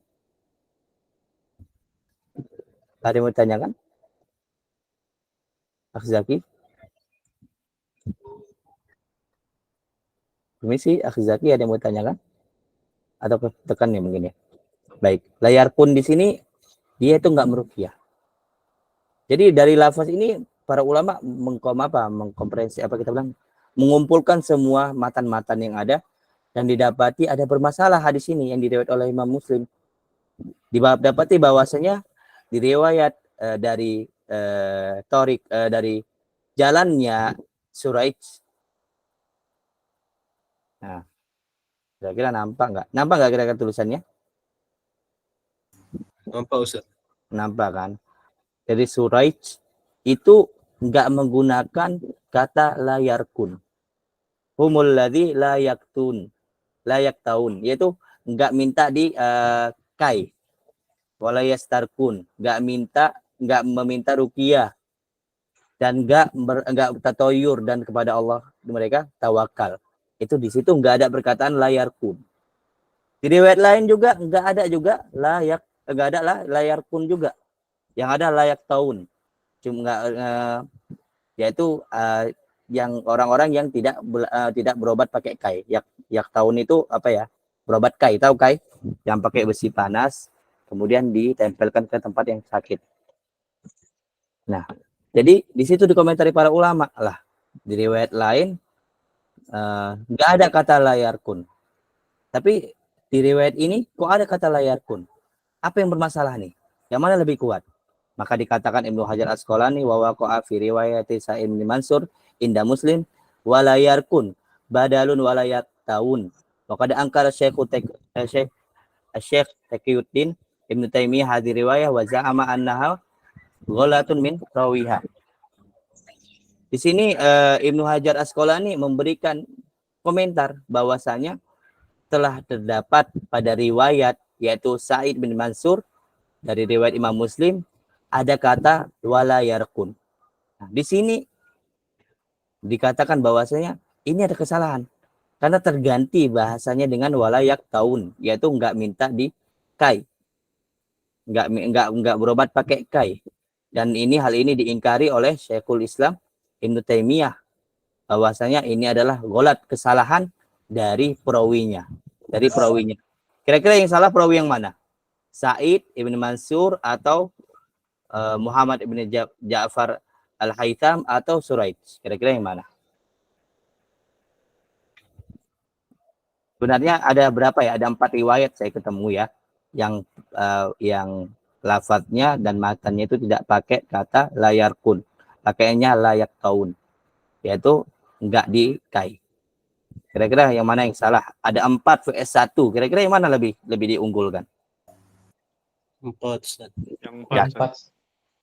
Ada yang mau ditanyakan? Zaki. Permisi, Zaki, ada yang mau ditanyakan? Atau tekan ya mungkin ya. Baik, layarkun di sini dia itu enggak meruqyah. Jadi dari lafaz ini para ulama mengumpulkan semua matan-matan yang ada dan didapati ada bermasalah hadis ini yang diriwayat oleh Imam Muslim. Didapati bahwasanya diriwayat dari dari jalannya Suraij. Nah, kira-kira nampak nggak kira-kira tulisannya? Nampak Ustaz. Nampak kan? Jadi Suraij itu enggak menggunakan kata layarkun. Humul ladzi la yaktaun, yaitu enggak minta di kai. Wala yastarkun, enggak meminta ruqyah, dan enggak tatoyur, dan kepada Allah mereka tawakal. Itu di situ enggak ada perkataan layarkun. Di riwayat lain juga enggak ada layarkun juga. Yang ada layak tahun, cuma yaitu yang orang-orang yang tidak berobat pakai kai. Yak tahun itu apa ya? Berobat kai, tahu kai? Yang pakai besi panas kemudian ditempelkan ke tempat yang sakit. Nah, jadi di situ dikomentari para ulama lah. Di riwayat lain enggak ada kata layarkun. Tapi di riwayat ini kok ada kata la yarkun? Apa yang bermasalah nih? Yang mana lebih kuat? Maka dikatakan Ibnu Hajar Asqalani wa waqa'a fi riwayati Sa'id bin Mansur inda Muslim wa la yarkun badalun wa la yattawun. Wa qad angkara Syekh Taqiyuddin Ibnu Taimiyah hadhihi riwayah wa za'ama annaha ghalatun min rawiha. Di sini Ibnu Hajar Asqalani memberikan komentar bahwasanya telah terdapat pada riwayat yaitu Sa'id bin Mansur dari riwayat Imam Muslim ada kata wala yarkun. Nah, di sini dikatakan bahwasanya ini ada kesalahan karena terganti bahasanya dengan wala yaktaun, yaitu enggak minta di kai. Enggak berobat pakai kai. Dan hal ini diingkari oleh Syekhul Islam Ibnu Taimiyah bahwasanya ini adalah golat kesalahan dari perawinya. Kira-kira yang salah perawi yang mana? Sa'id ibn Mansur atau Muhammad ibn Ja'far Al-Haytham atau Suraid? Kira-kira yang mana? Sebenarnya ada berapa ya? Ada 4 riwayat saya ketemu ya, yang lafadznya dan matannya itu tidak pakai kata layarkun, pakainya layak taun, yaitu enggak di kai. Kira-kira yang mana yang salah? Ada 4 vs 1. Kira-kira yang mana lebih diunggulkan? 4, Ustaz. Yang Ya. 4.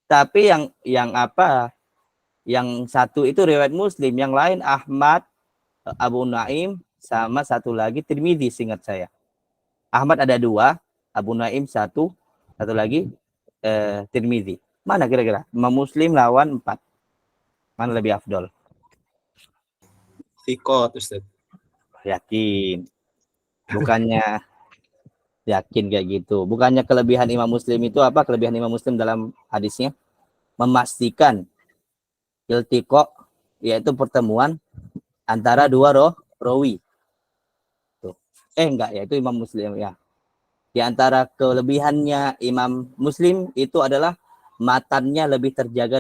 Tapi yang apa? Yang satu itu riwayat Muslim, yang lain Ahmad, Abu Naim, sama satu lagi Tirmidzi seingat saya. Ahmad ada 2, Abu Naim 1, satu lagi Tirmidzi. Mana kira-kira? Imam Muslim lawan 4. Mana lebih afdol? Thiqat, Ustaz. Yakin. Bukannya yakin kayak gitu. Bukannya kelebihan Imam Muslim itu apa? Kelebihan Imam Muslim dalam hadisnya memastikan iltiqa, yaitu pertemuan antara 2 rawi. Tuh. Enggak ya, itu Imam Muslim ya. Di antara kelebihannya Imam Muslim itu adalah matannya lebih terjaga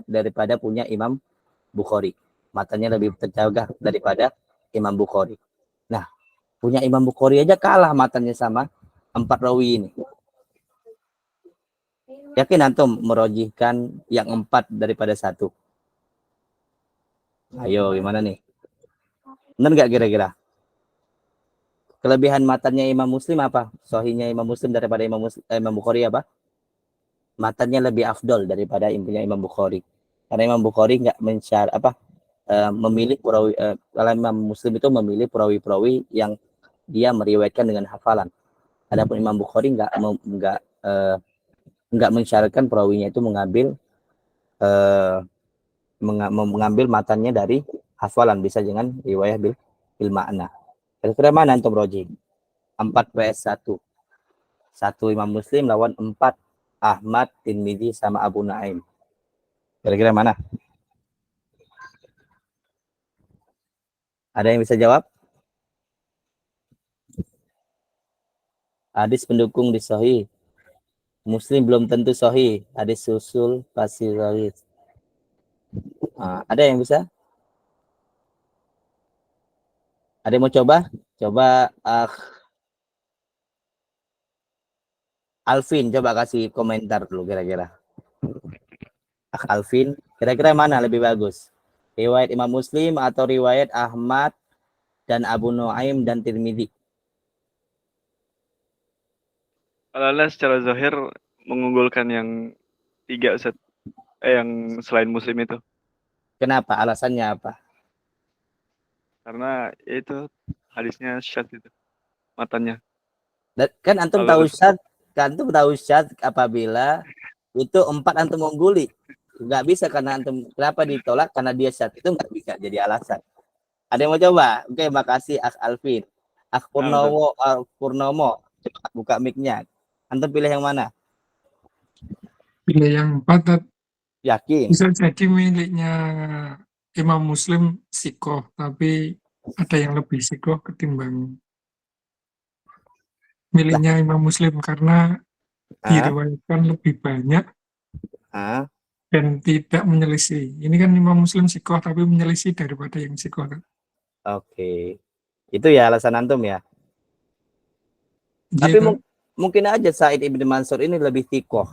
daripada punya Imam Bukhari. Matannya lebih terjaga daripada Imam Bukhari. Nah, punya Imam Bukhari aja kalah matannya sama 4 rawi ini. Yakin antum merojihkan yang 4 daripada 1? Ayo, gimana nih? Benar nggak kira-kira? Kelebihan matannya Imam Muslim apa? Sahihnya Imam Muslim daripada Imam Bukhari apa? Matannya lebih afdol daripada punya Imam Bukhari. Karena Imam Bukhari nggak memilih perawi, kalau Imam Muslim itu memilih perawi-perawi yang dia meriwayatkan dengan hafalan. Adapun Imam Bukhari nggak mensyaratkan perawinya itu mengambil matannya dari hafalan, bisa dengan riwayah bil makna. Kira-kira mana antum roji? 4 vs 1. 1 Imam Muslim lawan 4 Ahmad, Tirmidzi sama Abu Naim. Kira-kira mana? Ada yang bisa jawab? Hadis pendukung di sahih. Muslim belum tentu sahih. Hadis susul pasti sahih. Ada yang bisa? Ada yang mau coba? Coba Alvin, coba kasih komentar dulu kira-kira. Alvin, kira-kira mana lebih bagus? Riwayat Imam Muslim atau riwayat Ahmad dan Abu Nuaim dan Tirmidzi? Kalau secara zahir mengunggulkan yang 3, Ustaz. Yang selain Muslim itu. Kenapa? Alasannya apa? Karena itu hadisnya syadz itu. Matanya. Kan antum tahu syad apabila itu 4 antum ungguli. Nggak bisa karena antum, kenapa ditolak? Karena dia syad, itu nggak bisa jadi alasan. Ada yang mau coba? Oke, makasih Alvin. Purnomo, coba buka mic-nya. Antum pilih yang mana? Pilih yang 4. Yakin? Bisa jadi miliknya Imam Muslim sikoh, tapi ada yang lebih sikoh ketimbang miliknya Imam Muslim karena diriwayatkan lebih banyak dan tidak menyelisih. Ini kan Imam Muslim sikoh tapi menyelisih daripada yang sikoh. Oke. Itu ya alasan antum ya? Tapi Gitu. mungkin aja Sa'id ibn Mansur ini lebih tikoh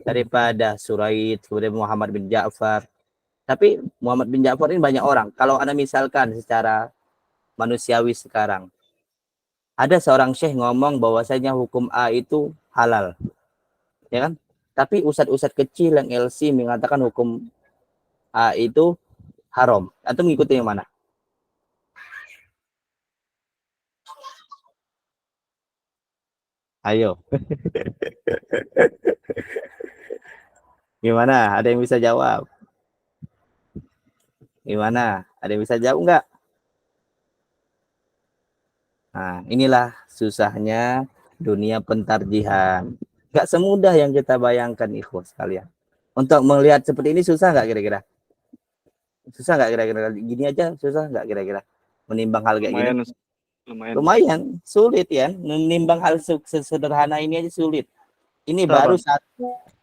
daripada Suraid, kemudian Muhammad bin Ja'far. Tapi Muhammad bin Ja'far ini banyak orang. Kalau Anda misalkan secara manusiawi sekarang, ada seorang syekh ngomong bahwasanya hukum A itu halal, ya kan? Tapi ustadz-ustadz kecil yang LC mengatakan hukum A itu haram. Atau mengikuti yang mana? Ayo. Gimana? Ada yang bisa jawab? Gimana? Ada yang bisa jawab nggak? Nah, inilah susahnya dunia pentarjihan. Nggak semudah yang kita bayangkan, ikhwas sekalian. Untuk melihat seperti ini susah nggak kira-kira? Susah nggak kira-kira? Gini aja susah nggak kira-kira? Menimbang hal kayak gini? Lumayan sulit ya. Menimbang hal sederhana ini aja sulit. Ini baru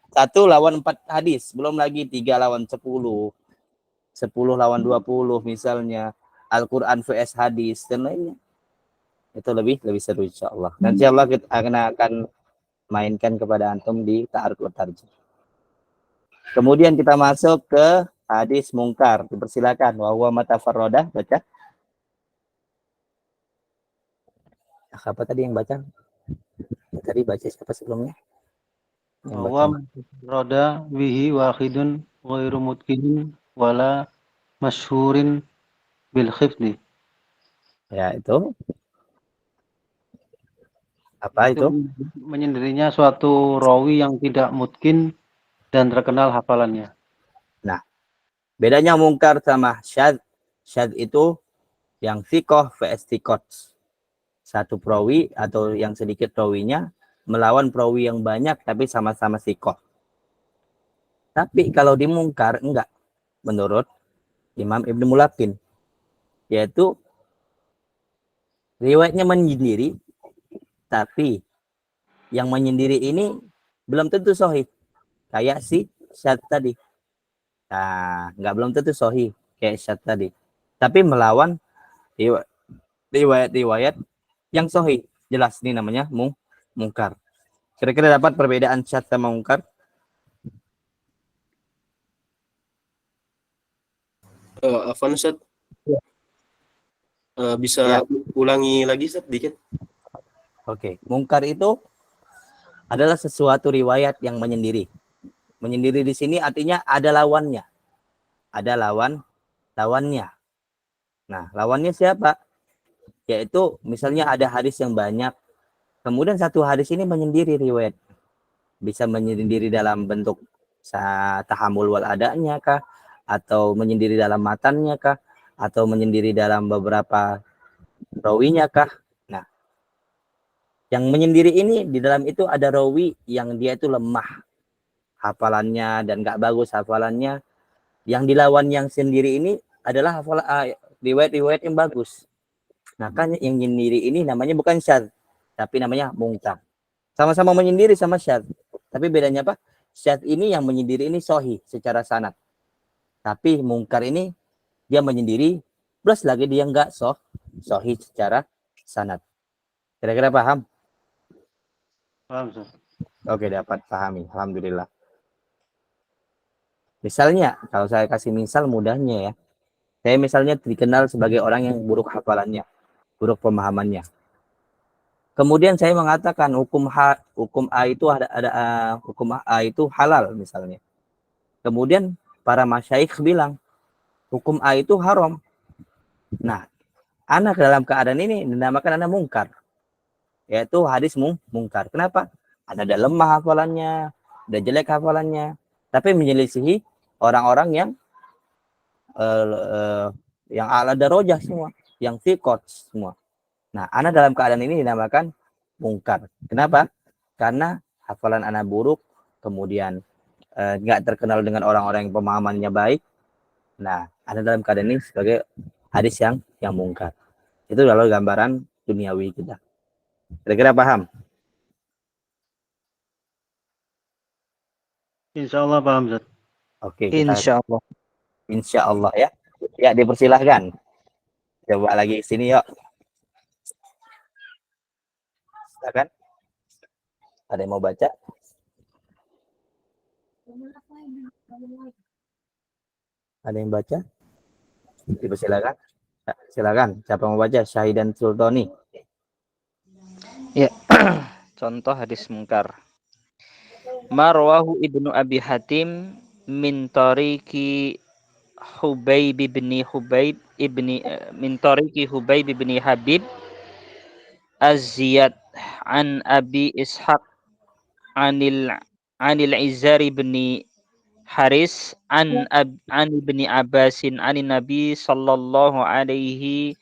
satu lawan 4 hadis, belum lagi 3 lawan 10, 10 lawan 20 misalnya, Al-Quran vs hadis dan lainnya. Itu lebih seru insyaallah. Dan insyaallah kita akan mainkan kepada antum di ta'aruf tarjih. Kemudian kita masuk ke hadis mungkar. Dipersilakan. Wa huwa matafarrodah, baca. Apa tadi yang baca? Tadi baca siapa sebelumnya? Yang baca. Wa roda bihi wahidun ghairu mutkinin wala masyhurin bil khifdi. Ya, itu. Apa itu? Menyendirinya suatu rawi yang tidak mutkin dan terkenal hafalannya. Nah, bedanya mungkar sama syadz. Syadz itu yang thiqah vs thiqat. Satu perawi atau yang sedikit perawinya melawan perawi yang banyak tapi sama-sama thiqah. Tapi kalau di mungkar enggak, menurut Imam Ibnu Mulakin, yaitu riwayatnya menyendiri, tapi yang menyendiri ini belum tentu sahih. Kayak si syadz tadi. Nah, belum tentu sahih kayak syadz tadi. Tapi melawan riwayat-riwayat yang sahih. Jelas ini namanya mungkar. Kira-kira dapat perbedaan syadz sama mungkar? Afwan Ustaz. Bisa Ya. ulangi lagi Ustaz dikit? Oke, mungkar itu adalah sesuatu riwayat yang menyendiri. Menyendiri di sini artinya ada lawannya. Ada lawannya. Nah, lawannya siapa? Yaitu misalnya ada hadis yang banyak, kemudian satu hadis ini menyendiri riwayat. Bisa menyendiri dalam bentuk tahamul wal adanya kah? Atau menyendiri dalam matannya kah? Atau menyendiri dalam beberapa rawinya kah? Nah, yang menyendiri ini di dalam itu ada rawi yang dia itu lemah hafalannya dan nggak bagus hafalannya. Yang dilawan yang sendiri ini adalah riwayat-riwayat yang bagus. Nah, kan yang menyendiri ini namanya bukan syadz, tapi namanya mungkar. Sama-sama menyendiri sama syadz. Tapi bedanya apa? Syadz ini yang menyendiri ini sahih secara sanad. Tapi mungkar ini dia menyendiri plus lagi dia enggak sahih secara sanad. Kira-kira paham? Paham, Ustaz? Oke, dapat pahami. Alhamdulillah. Misalnya, kalau saya kasih misal mudahnya ya. Saya misalnya dikenal sebagai orang yang buruk hafalannya, buruk pemahamannya. Kemudian saya mengatakan hukum A itu hukum A itu halal misalnya. Kemudian para masyayikh bilang hukum A itu haram. Nah, anak dalam keadaan ini dinamakan anak mungkar. Yaitu hadis mungkar. Kenapa? Ada lemah hafalannya, ada jelek hafalannya, tapi menyelisihi orang-orang yang ala darajah semua, yang thiqat semua. Nah, anak dalam keadaan ini dinamakan mungkar. Kenapa? Karena hafalan anak buruk, kemudian nggak terkenal dengan orang-orang yang pemahamannya baik. Nah, anak dalam keadaan ini sebagai hadis yang mungkar. Itu kalau gambaran duniawi kita. Kira-kira paham? Insya Allah paham, Ustaz. Oke, kita Insyaallah. insyaallah ya. Ya, dipersilahkan. Coba lagi sini yuk. Silakan. Ada yang mau baca? Ada yang baca? Silakan. Silakan. Siapa yang mau baca? Syahidan Sultani. Ya. Contoh hadis mungkar. Marwahu Ibnu Abi Hatim min tariqi Hubayb bin Hubayb ibni min tariqi Hubayb bin Habib Az-Ziyad an Abi Ishaq anil Izzari bin Haris an ibni Abbasin an Nabi sallallahu alaihi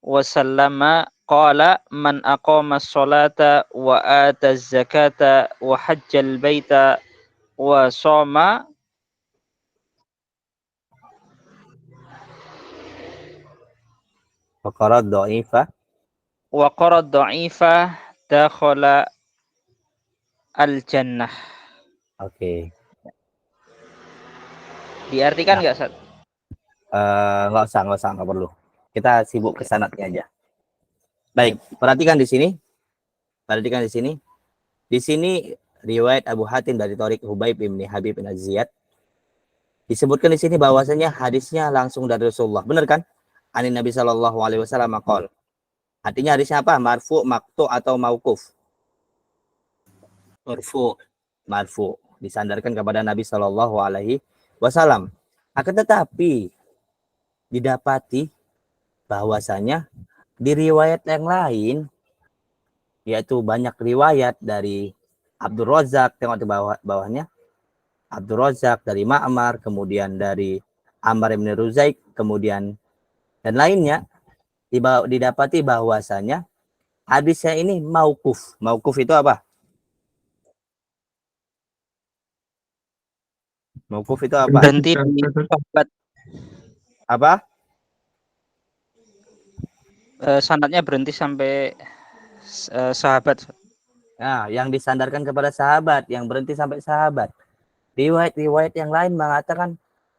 wasallam qala man aqama sholata wa ata zakata wa hajjal baita wa shoma Faqara dha'ifa. wa qara dha'ifa dakhala al jannah. Oke. Diartikan Nah, enggak, Sat? nggak usah, nggak perlu. Kita sibuk ke sanadnya aja. Baik, perhatikan di sini. Di sini riwayat Abu Hatim dari Thariq Hubayb bin Habib bin Az-Ziyad. Disebutkan di sini bahwasanya hadisnya langsung dari Rasulullah. Benar kan? Ani Nabi sallallahu alaihi wasallam qol. Artinya hadisnya apa? Marfu, maqtu atau mauquf? Marfu. Disandarkan kepada Nabi sallallahu alaihi wasallam. Akan tetapi didapati bahwasanya di riwayat yang lain, yaitu banyak riwayat dari Abdul Razak, tengok di bawahnya, Abdul Razak, dari Ma'mar, kemudian dari Ammar bin Ruzaik, kemudian dan lainnya, didapati bahwasanya hadisnya ini mauquf. Mauquf itu apa? Mauquf itu apa? Berhenti di sahabat. Apa? Sanadnya berhenti sampai sahabat. Nah, yang disandarkan kepada sahabat, yang berhenti sampai sahabat. Riwayat-riwayat yang lain mengatakan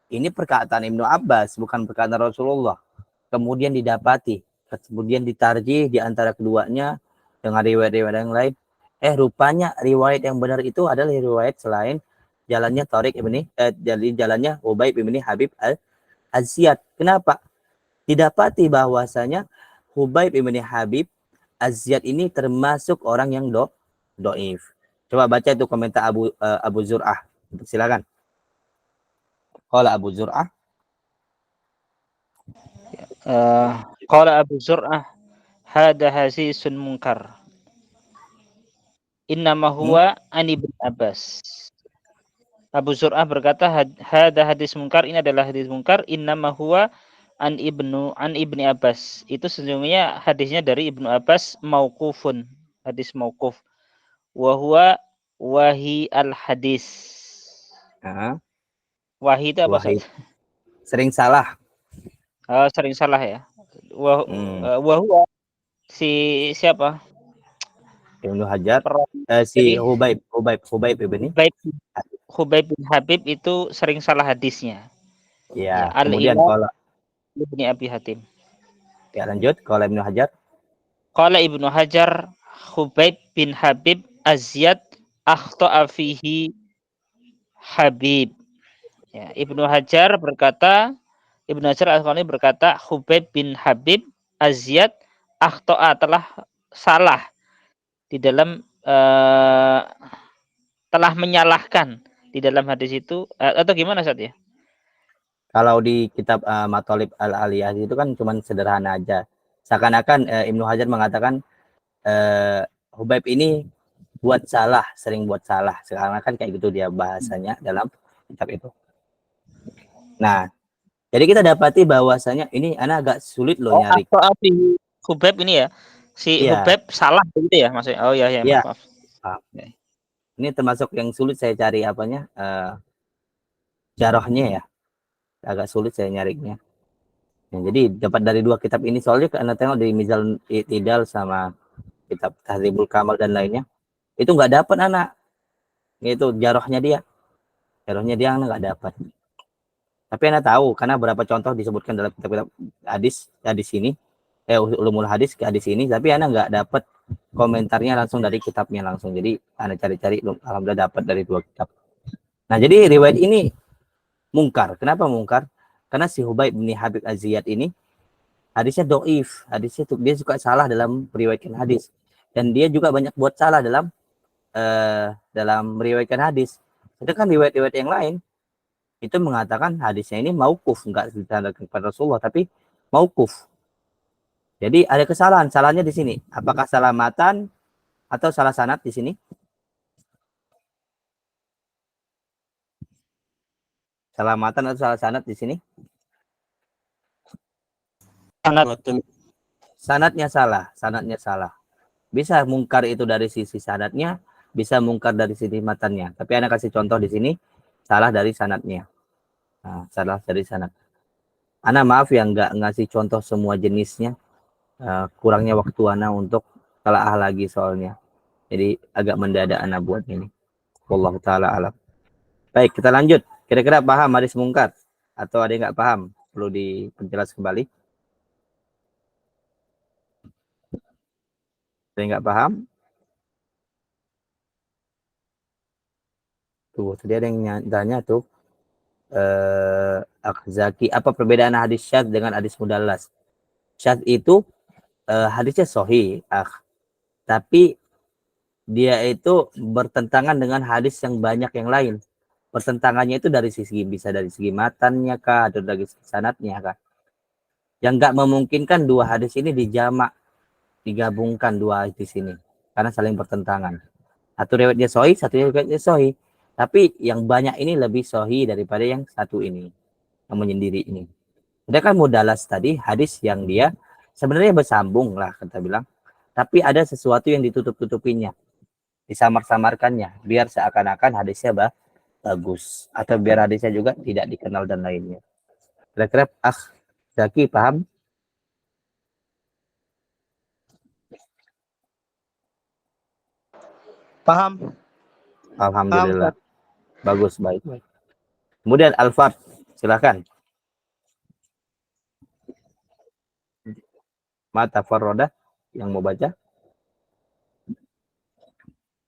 ini perkataan Ibnu Abbas, bukan perkataan Rasulullah. Kemudian didapati, kemudian ditarjih di antara keduanya dengan riwayat-riwayat yang lain. Rupanya riwayat yang benar itu adalah riwayat selain jalannya Thariq jalannya Hubayb bin Habib Az-Ziyad. Kenapa? Didapati bahwasanya Hubayb bin Habib Az-Ziyad ini termasuk orang yang doif. Coba baca itu komentar Abu Zur'ah. Silakan. Qala Abu Zur'ah. Qala Abu Zur'ah hada hasisun munkar. Innama huwa an Ibn Abbas. Abu Zur'ah berkata hada hadis munkar, ini adalah hadis munkar, innama huwa an Ibni Abbas. Itu sesungguhnya hadisnya dari Ibnu Abbas mauqufun, hadis mauquf. Wa huwa wahi al hadis. Wahi itu apa? Sering salah. Sering salah ya. Wa huwa siapa? Ibnu Hajar, si Hubayb bin Habib itu sering salah hadisnya. Ya, kemudian kalau Ibnu Abi Hatim. Ya, lanjut. Kalau Ibnu Hajar. Qala Ibnu Hajar Hubayb bin Habib Az-Ziyad akhta'a fihi Habib. Ya, Ibnu Hajar Al-Asqalani berkata Hubayb bin Habib Az-Ziyad akhta'a, telah salah di dalam telah menyalahkan di dalam hadis itu, atau gimana Ustaz ya? Kalau di kitab Mathalib Al-Aliyah itu kan cuma sederhana aja. Seakan-akan Ibnu Hajar mengatakan Hubayb ini sering buat salah. Seakan-akan kayak gitu dia bahasanya dalam kitab itu. Nah, jadi kita dapati bahwasanya ini anak agak sulit loh nyari. Hubayb ini ya. Hubayb salah begitu ya maksudnya. Oh ya, maaf. Ini termasuk yang sulit saya cari jarahnya ya. Agak sulit saya nyarinya. Nah, jadi dapat dari dua kitab ini, soalnya karena tengok di Mizal I'tidal sama kitab Tahdzibul Kamal dan lainnya, itu nggak dapat anak. Itu jarahnya dia anak nggak dapat. Tapi anak tahu karena berapa contoh disebutkan dalam kitab-kitab hadis ini, ulumul hadis ke hadis ini, tapi anak nggak dapat komentarnya langsung dari kitabnya langsung. Jadi Anda cari-cari, alhamdulillah dapat dari 2 kitab. Nah, jadi riwayat ini mungkar. Kenapa mungkar? Karena si Hubaib bin Habib Az-Ziyad ini hadisnya doif. Hadisnya dia suka salah dalam meriwayatkan hadis. Dan dia juga banyak buat salah dalam meriwayatkan hadis. Sedangkan riwayat-riwayat yang lain itu mengatakan hadisnya ini mauquf, enggak disandarkan kepada Rasulullah, tapi mauquf. Jadi ada kesalahan. Salahnya di sini. Apakah salah matan atau salah sanad di sini? Salah matan atau salah sanad di sini? Sanadnya salah. Sanadnya salah. Bisa mungkar itu dari sisi sanadnya, bisa mungkar dari sisi matannya. Tapi Anda kasih contoh di sini, salah dari sanadnya. Nah, salah dari sanad. Ana maaf ya nggak ngasih contoh semua jenisnya. Kurangnya waktu Ana untuk telaah lagi soalnya. Jadi agak mendadak Ana buat ini. Wallahu ta'ala alam. Baik, kita lanjut. Kira-kira paham hadis mungkar? Atau ada yang nggak paham? Perlu diperjelas kembali. Ada yang nggak paham? Tuh, tadi ada yang tanya tuh. Zaki, apa perbedaan hadis syadz dengan hadis mudallas? Syadz itu hadisnya sahih, tapi dia itu bertentangan dengan hadis yang banyak yang lain. Pertentangannya itu dari sisi, bisa dari segi matannya kah, atau dari segi sanadnya kah. Yang nggak memungkinkan dua hadis ini dijamak, digabungkan dua hadis ini, karena saling bertentangan. Satu riwayatnya sahih, satu riwayatnya sahih. Tapi yang banyak ini lebih sahih daripada yang satu ini, yang menyendiri ini. Sedangkan mudallas tadi hadis yang dia sebenarnya bersambung lah kita bilang, tapi ada sesuatu yang ditutup-tutupinya, disamar-samarkannya, biar seakan-akan hadisnya bagus, atau biar hadisnya juga tidak dikenal dan lainnya. Kira-kira Zaki paham? Paham. Alhamdulillah. Bagus, baik. Kemudian Al-Fard, silakan. Mata farroda yang mau baca.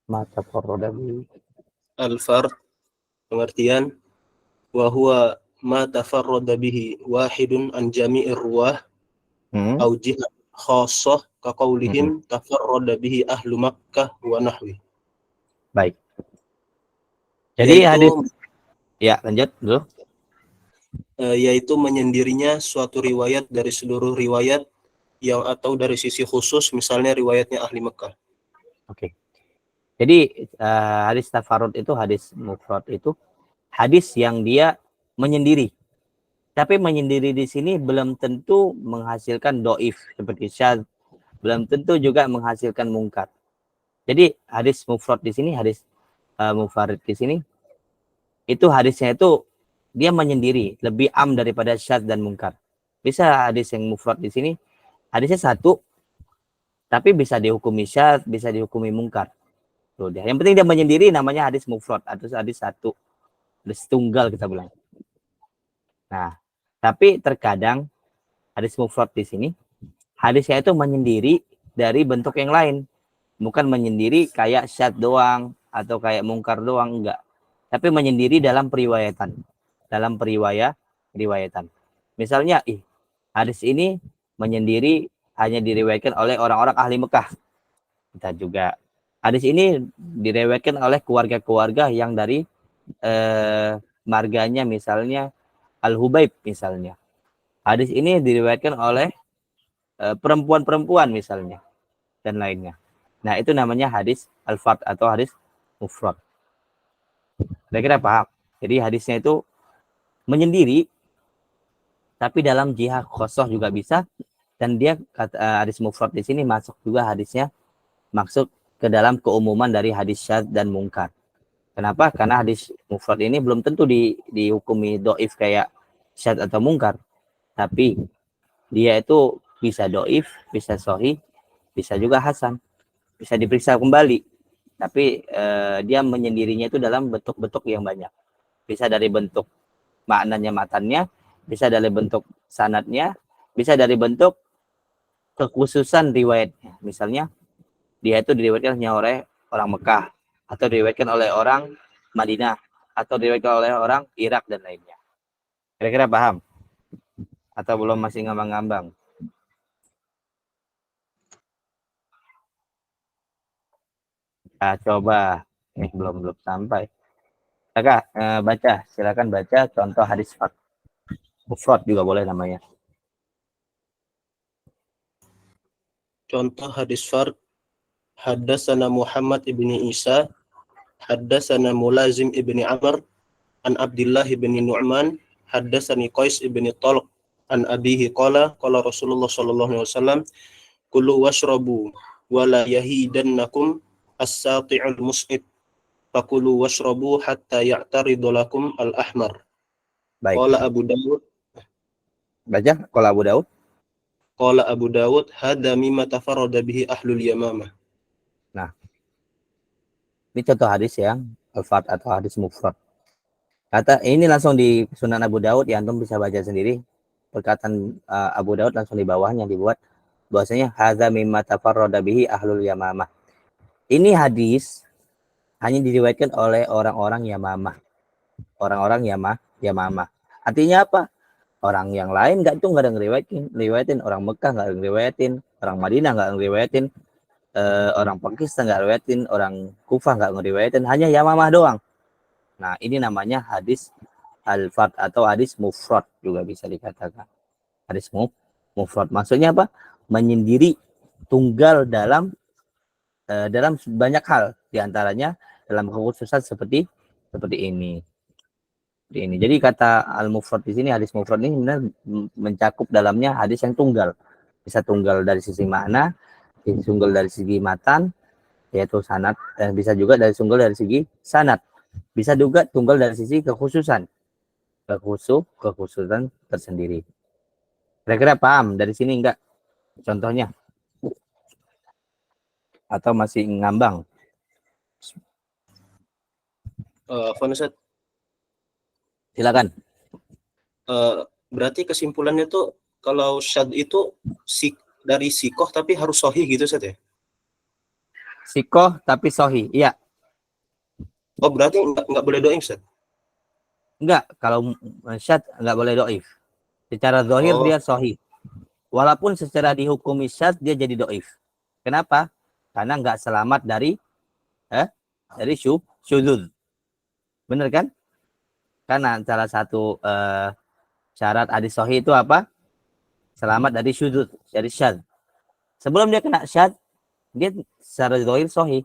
Mata farroda. Al-fard, pengertian, wa huwa ma tafarrada bihi wahidun an jami'ir ruwah au jihad khassah ka qaulihim tafarrada bihi ahlu Makkah wa nahwi. Baik. Jadi yaitu, hadis, ya lanjut dulu. Yaitu menyendirinya suatu riwayat dari seluruh riwayat yang atau dari sisi khusus, misalnya riwayatnya ahli Mekah. Oke. Jadi hadis tafarrud itu, hadis mufrad itu hadis yang dia menyendiri. Tapi menyendiri di sini belum tentu menghasilkan doif seperti syadz, belum tentu juga menghasilkan mungkar. Jadi hadis mufrad di sini, hadis mufarid di sini, itu hadisnya itu dia menyendiri, lebih am daripada syadz dan mungkar. Bisa hadis yang mufrad di sini hadisnya satu, tapi bisa dihukumi syadz, bisa dihukumi mungkar. Tuh dia. Yang penting dia menyendiri, namanya hadis mufrad atau hadis satu, hadis tunggal kita bilang. Nah, tapi terkadang hadis mufrad di sini hadisnya itu menyendiri dari bentuk yang lain, bukan menyendiri kayak syadz doang atau kayak mungkar doang, enggak. Tapi menyendiri dalam periwayatan, dalam riwayatan. Misalnya, hadis ini menyendiri hanya diriwayatkan oleh orang-orang ahli Mekah. Kita juga hadis ini diriwayatkan oleh keluarga-keluarga yang dari marganya, misalnya Al-Hubaib misalnya. Hadis ini diriwayatkan oleh perempuan-perempuan misalnya dan lainnya. Nah, itu namanya hadis al-fard atau hadis mufrad. Kira-kira paham? Jadi hadisnya itu menyendiri, tapi dalam jihad khosoh juga bisa. Dan dia hadis mufrad di sini masuk juga hadisnya masuk ke dalam keumuman dari hadis syadz dan mungkar. Kenapa? Karena hadis mufrad ini belum tentu dihukumi doif kayak syadz atau mungkar. Tapi dia itu bisa doif, bisa sahih, bisa juga hasan. Bisa diperiksa kembali. Tapi dia menyendirinya itu dalam bentuk-bentuk yang banyak. Bisa dari bentuk maknanya, matannya, bisa dari bentuk sanadnya, bisa dari bentuk kekhususan riwayatnya. Misalnya dia itu diriwayatkan hanya oleh orang Mekah, atau diriwayatkan oleh orang Madinah, atau diriwayatkan oleh orang Irak dan lainnya. Kira-kira paham? Atau belum, masih ngambang-ngambang? Coba. Belum sampai. Kakak, baca. Silakan baca contoh hadis mufrad juga boleh namanya. Contoh hadis fard, haddatsana Muhammad ibni Isa, haddatsana Mulazim ibni Amr, an Abdullah ibni Nu'man, haddatsani Qais ibni Talq, an abihi qala Rasulullah sallallahu alaihi wasallam, kulu washrabu wala yahidannakum as-sati'ul mus'id, fakulu washrabu hatta ya'taridu lakum al-ahmar. Baik. Qala Abu Dawud, Baca. Qala Abu Daud. Qala Abu Dawud, hadza mimma tafarrada bihi ahlul yamamah. Ini contoh hadis yang al-fard atau hadis mufrad. Kata ini langsung di Sunan Abu Daud, ya antum bisa baca sendiri. Perkataan Abu Daud langsung di bawahnya dibuat bahwasanya hadza mimma tafarrada bihi ahlul yamamah. Ini hadis hanya diriwayatkan oleh orang-orang Yamamah. Orang-orang Yamamah. Artinya apa? Orang yang lain nggak ada ngeriwayatin. Orang Mekah nggak ngeriwayatin, orang Madinah nggak ngeriwayatin, orang Pakistan nggak ngeriwayatin, orang Kufah nggak ngeriwayatin, hanya Yamamah doang. Nah, ini namanya hadis al-fard atau hadis mufrad juga bisa dikatakan. Hadis mufrad maksudnya apa? Menyendiri, tunggal dalam banyak hal, diantaranya dalam kekhususan seperti ini. Jadi kata al-mufrad di sini, hadis mufrad ini benar mencakup dalamnya hadis yang tunggal. Bisa tunggal dari sisi makna, bisa tunggal dari segi matan, yaitu sanad, dan bisa juga tunggal dari segi sanad. Bisa juga tunggal dari sisi kekhususan. Kekhususan tersendiri. Kira-kira paham dari sini enggak? Contohnya. Atau masih ngambang? Ustaz, Silakan. berarti kesimpulannya tuh kalau syad itu dari sikoh tapi harus sahih gitu Ustaz ya? Sikoh tapi sahih, iya. Oh berarti nggak boleh doing Ustaz? Enggak, kalau syad enggak boleh doif. Secara zahir dia sahih. Walaupun secara dihukumi syad dia jadi doif. Kenapa? Karena enggak selamat dari syudzuz. Benar kan? Karena salah satu syarat hadis sahih itu apa? Selamat dari syudzuz, dari syad. Sebelum dia kena syad, dia secara zahir sahih.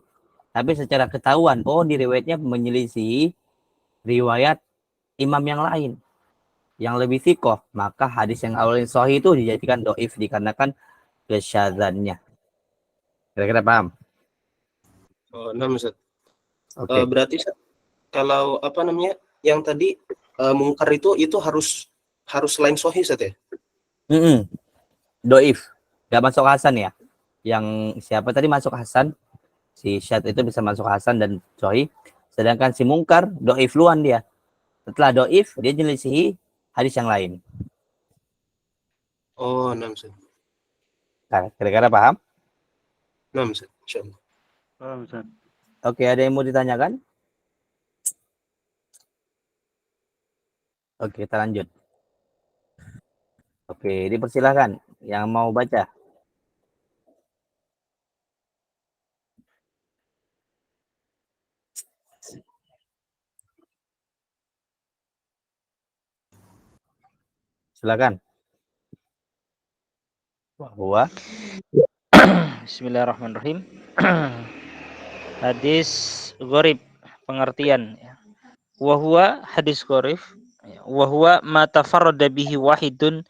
Tapi secara ketahuan, di riwayatnya menyelisih riwayat imam yang lain yang lebih thiqah, maka hadis yang awalnya sahih itu dijadikan doif dikarenakan kesyadzannya. Kira-kira paham? Nah, Ustaz. Okay. Berarti kalau apa namanya yang tadi mungkar itu harus selain sahih Ustaz ya? Doif, nggak masuk hasan ya. Yang siapa tadi masuk hasan, si syad itu bisa masuk hasan dan sahih. Sedangkan si mungkar doif luan dia. Setelah doif dia nyelisihi hadis yang lain. Oh, nah Ustaz. Nah, kira-kira paham? Nah Ustaz, insyaallah. Paham, Ustaz. Oke, ada yang mau ditanyakan? Oke, kita lanjut. Oke, dipersilahkan yang mau baca. Silakan. Wahwa. Bismillahirrahmanirrahim. Hadis gharib, pengertian. Wahwa hadis gharib. Wahwa ma tafarrada bihi wahidun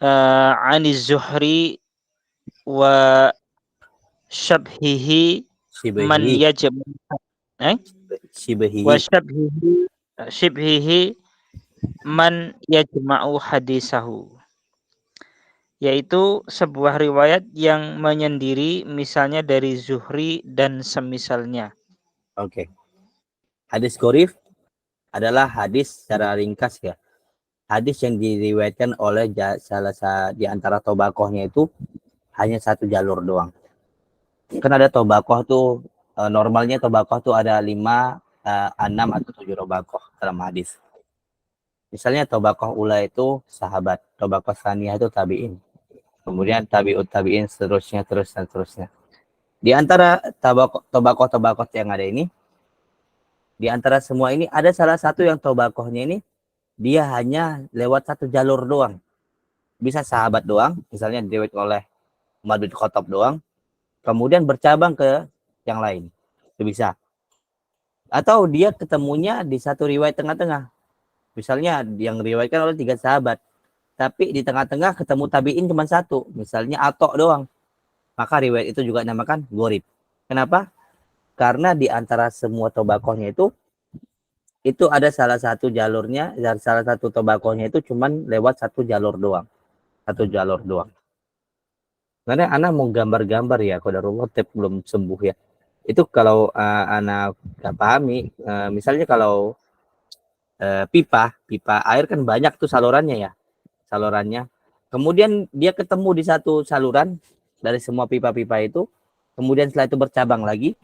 ani Zuhri wa syabhihi man yajib wa syabhihi man yajma'u hadisahu, yaitu sebuah riwayat yang menyendiri misalnya dari Zuhri dan semisalnya. Oke. Hadis gharib adalah hadis secara ringkas ya. Hadis yang diriwayatkan oleh salah satu di antara tobakohnya itu hanya satu jalur doang. kan ada tobakoh tuh normalnya tobakoh tuh ada 5, 6 atau 7 tobakoh dalam hadis. Misalnya tobakoh ula itu sahabat, tobakoh saniyah itu tabi'in, kemudian tabi'ut tabi'in, seterusnya. Di antara tobakoh yang ada ini, di antara semua ini ada salah satu yang tobakohnya ini dia hanya lewat satu jalur doang. Bisa sahabat doang, misalnya diriwayatkan oleh Umar bin Khattab doang, kemudian bercabang ke yang lain. Itu bisa. Atau dia ketemunya di satu riwayat tengah-tengah. Misalnya yang diriwayatkan oleh 3 sahabat, tapi di tengah-tengah ketemu tabi'in cuma satu, misalnya Atok doang. Maka riwayat itu juga dinamakan gharib. Kenapa? Karena di antara semua tobakohnya itu ada salah satu jalurnya, dan salah satu tobakohnya itu cuman lewat satu jalur doang. Karena anak mau gambar-gambar ya, qadarullah tep belum sembuh ya. Itu kalau anak nggak pahami, misalnya kalau pipa air kan banyak tuh salurannya. Kemudian dia ketemu di satu saluran dari semua pipa-pipa itu, kemudian setelah itu bercabang lagi,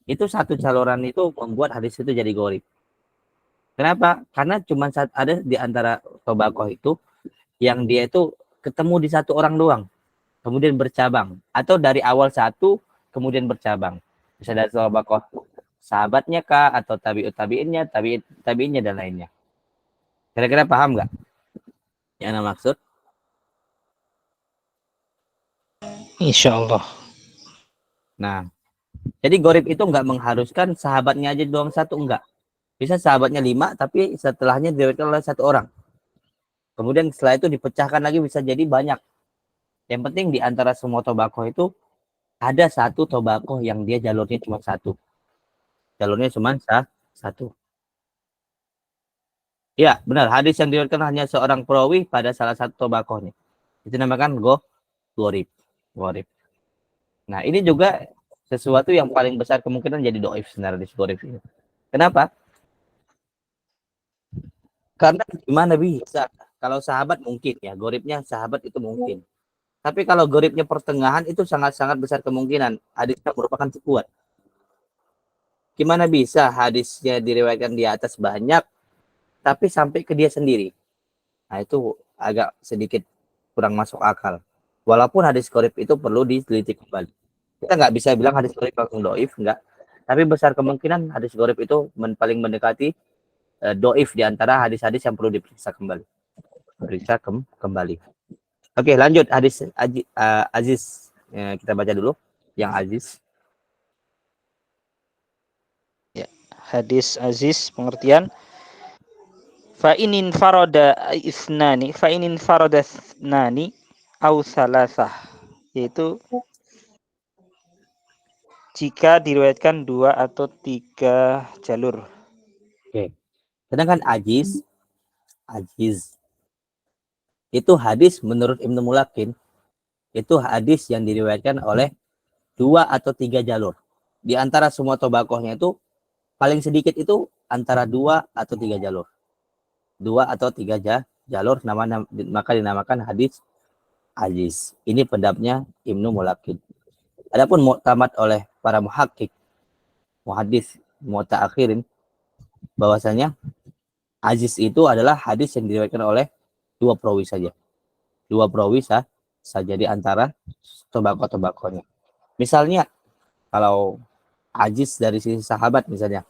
itu satu saluran itu membuat hadis itu jadi gharib. Kenapa? Karena cuma ada di antara tobakoh itu yang dia itu ketemu di satu orang doang, kemudian bercabang, atau dari awal satu kemudian bercabang. Bisa dari tobakoh sahabatnya kah, atau tabi'ut tabi'innya, tabi'innya dan lainnya. Kira-kira paham nggak yang ana maksud? Insyaallah. Nah, jadi gharib itu nggak mengharuskan sahabatnya aja doang satu, enggak. Bisa sahabatnya 5, tapi setelahnya diriwayatkan oleh 1 orang. Kemudian setelah itu dipecahkan lagi, bisa jadi banyak. Yang penting di antara semua tobakoh itu ada satu tobakoh yang dia jalurnya cuma satu. Ya, benar. Hadis yang diriwayatkan hanya seorang perawi pada salah satu tobakohnya. Itu namakan gharib. Nah, ini juga sesuatu yang paling besar kemungkinan jadi doif sebenarnya di gharib ini. Kenapa? Karena gimana bisa? Kalau sahabat mungkin ya, gharibnya sahabat itu mungkin. Tapi kalau gharibnya pertengahan itu sangat-sangat besar kemungkinan hadisnya merupakan sekuat. Gimana bisa hadisnya diriwayatkan di atas banyak, tapi sampai ke dia sendiri? Nah, itu agak sedikit kurang masuk akal. Walaupun hadis gharib itu perlu diteliti kembali. Kita nggak bisa bilang hadis gharib langsung doif, enggak. Tapi besar kemungkinan hadis gharib itu paling mendekati doif di antara hadis-hadis yang perlu diperiksa kembali. Oke, lanjut hadis Aziz. Kita baca dulu yang Aziz. Ya, hadis aziz pengertian fa inin farada isnani au salasah, yaitu jika diriwayatkan 2 atau 3 jalur. Oke. Sedangkan ajiz itu hadis menurut Ibnu Mulakin, itu hadis yang diriwayatkan oleh 2 atau 3 jalur. Di antara semua tobakohnya itu paling sedikit itu antara 2 atau 3 jalur. 2 atau 3 jalur maka dinamakan hadis aziz. Ini pendapatnya Ibnu Mulakin. Adapun mu'tamad oleh para muhakkik, muhaddis, mutaakhirin, bahwasanya aziz itu adalah hadis yang diriwayatkan oleh 2 perawi saja. 2 perawi saja di antara tobakoh-tobakohnya. Misalnya kalau aziz dari sisi sahabat misalnya,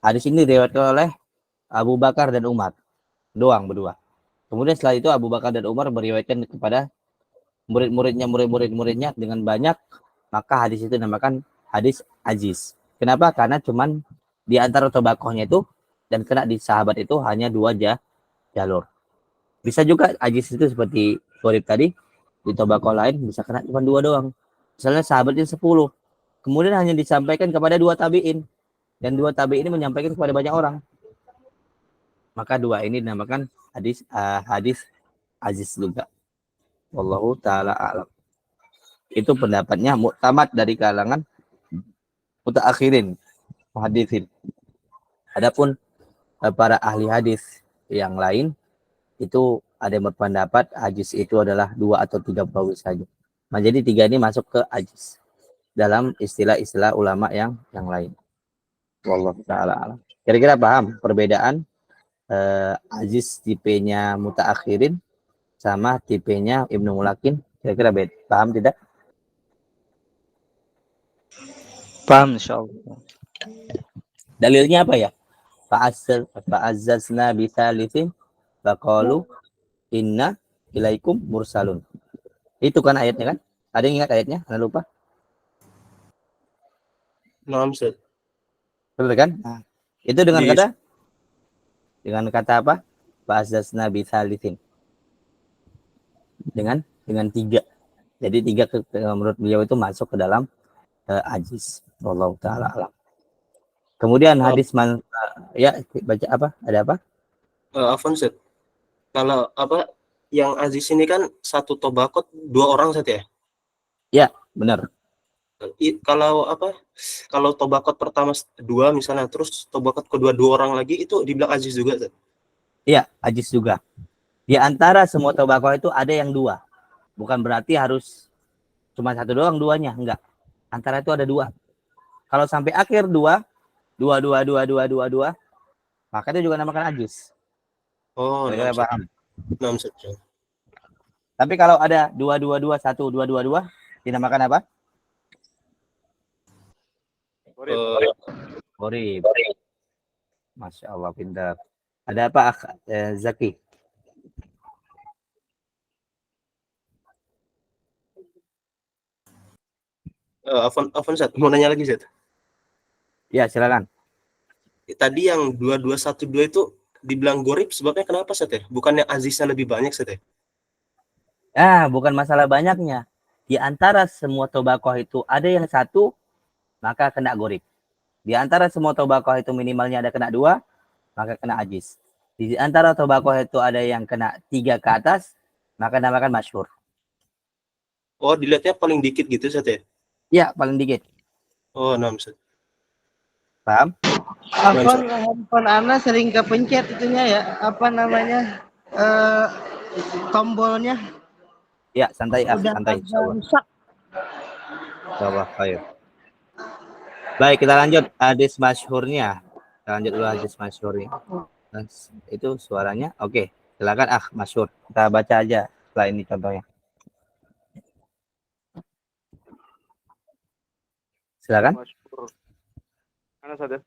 hadis ini diriwayatkan oleh Abu Bakar dan Umar doang berdua. Kemudian setelah itu Abu Bakar dan Umar meriwayatkan kepada murid-muridnya dengan banyak, maka hadis itu dinamakan hadis aziz. Kenapa? Karena cuman di antara tobakohnya itu dan kena di sahabat itu hanya 2 jalur. Bisa juga aziz itu seperti gharib tadi, di tobakoh lain bisa kena cuma 2 doang. Misalnya sahabatnya 10, kemudian hanya disampaikan kepada 2 tabi'in, dan 2 tabi'in ini menyampaikan kepada banyak orang. Maka 2 ini dinamakan hadis aziz juga. Wallahu ta'ala a'lam. Itu pendapatnya mu'tamad dari kalangan mutaakhirin, muhaditsin. Adapun para ahli hadis yang lain itu ada yang berpendapat ajiz itu adalah 2 atau 3 perawi saja. Nah, jadi 3 ini masuk ke ajiz. dalam istilah-istilah ulama yang lain. Wallahu taala alam. Kira-kira paham perbedaan aziz tipenya mutaakhirin sama tipenya Ibnu Mulakin? Kira-kira paham tidak? Paham insyaallah. Dalilnya apa ya? Fa'azzazna bitsalitsin faqalu inna ilaikum mursalun. Itu kan ayatnya kan? Ada yang ingat ayatnya? Anda lupa? Naam, Ustaz. Betul kan? Nah, itu dengan Di- kata apa? Fa'azzazna bitsalitsin. Dengan 3. Jadi 3 menurut beliau itu masuk ke dalam ajiz. Wallahu taala alam. Kemudian hadis ya baca apa? Ada apa? Afwan, Ustaz. Kalau apa yang aziz ini kan satu tobakot 2 orang saja ya? Ya, benar. Kalau apa? Kalau tobakot pertama 2 misalnya, terus tobakot kedua 2 orang lagi, itu dibilang aziz juga, Ustaz? Iya, ajiz juga. Di antara semua tobakoh itu ada yang 2. Bukan berarti harus cuma 1 doang duanya, enggak. Antara itu ada 2. Kalau sampai akhir 2, maka itu juga namakan ajiz. Oh, Kira-kira paham? naam, Ustaz. Tapi kalau ada 2, 1, 2, dinamakan apa? Qorib. Masya Allah, pintar. Ada apa, Zaki? Afwan, Ustaz, mau nanya lagi, Ustaz. Ya, silakan. Tadi yang 2212 itu dibilang gorib, sebabnya kenapa, Ustaz ya? Bukannya aziznya lebih banyak, Ustaz ya? Bukan masalah banyaknya. Di antara semua tobakoh itu ada yang 1, maka kena gorib. Di antara semua tobakoh itu minimalnya ada kena 2, maka kena ajiz. Di antara tobakoh itu ada yang kena 3 ke atas, maka namakan masyhur. Oh, dilihatnya paling dikit gitu, Ustaz ya? Ya, paling dikit. Oh, naam, Ustaz. Paham? Handphone Ana sering kepencet itunya ya, apa namanya, tombolnya. Ya, santai, Udah santai. rusak. Insyaallah, baik. Baik, kita lanjut hadis masyhurnya. Kita lanjut dulu hadis masyhurnya. Itu suaranya. Oke, silakan masyhur. Kita baca aja setelah ini contohnya. Silakan. Masyhur. Mana sadar?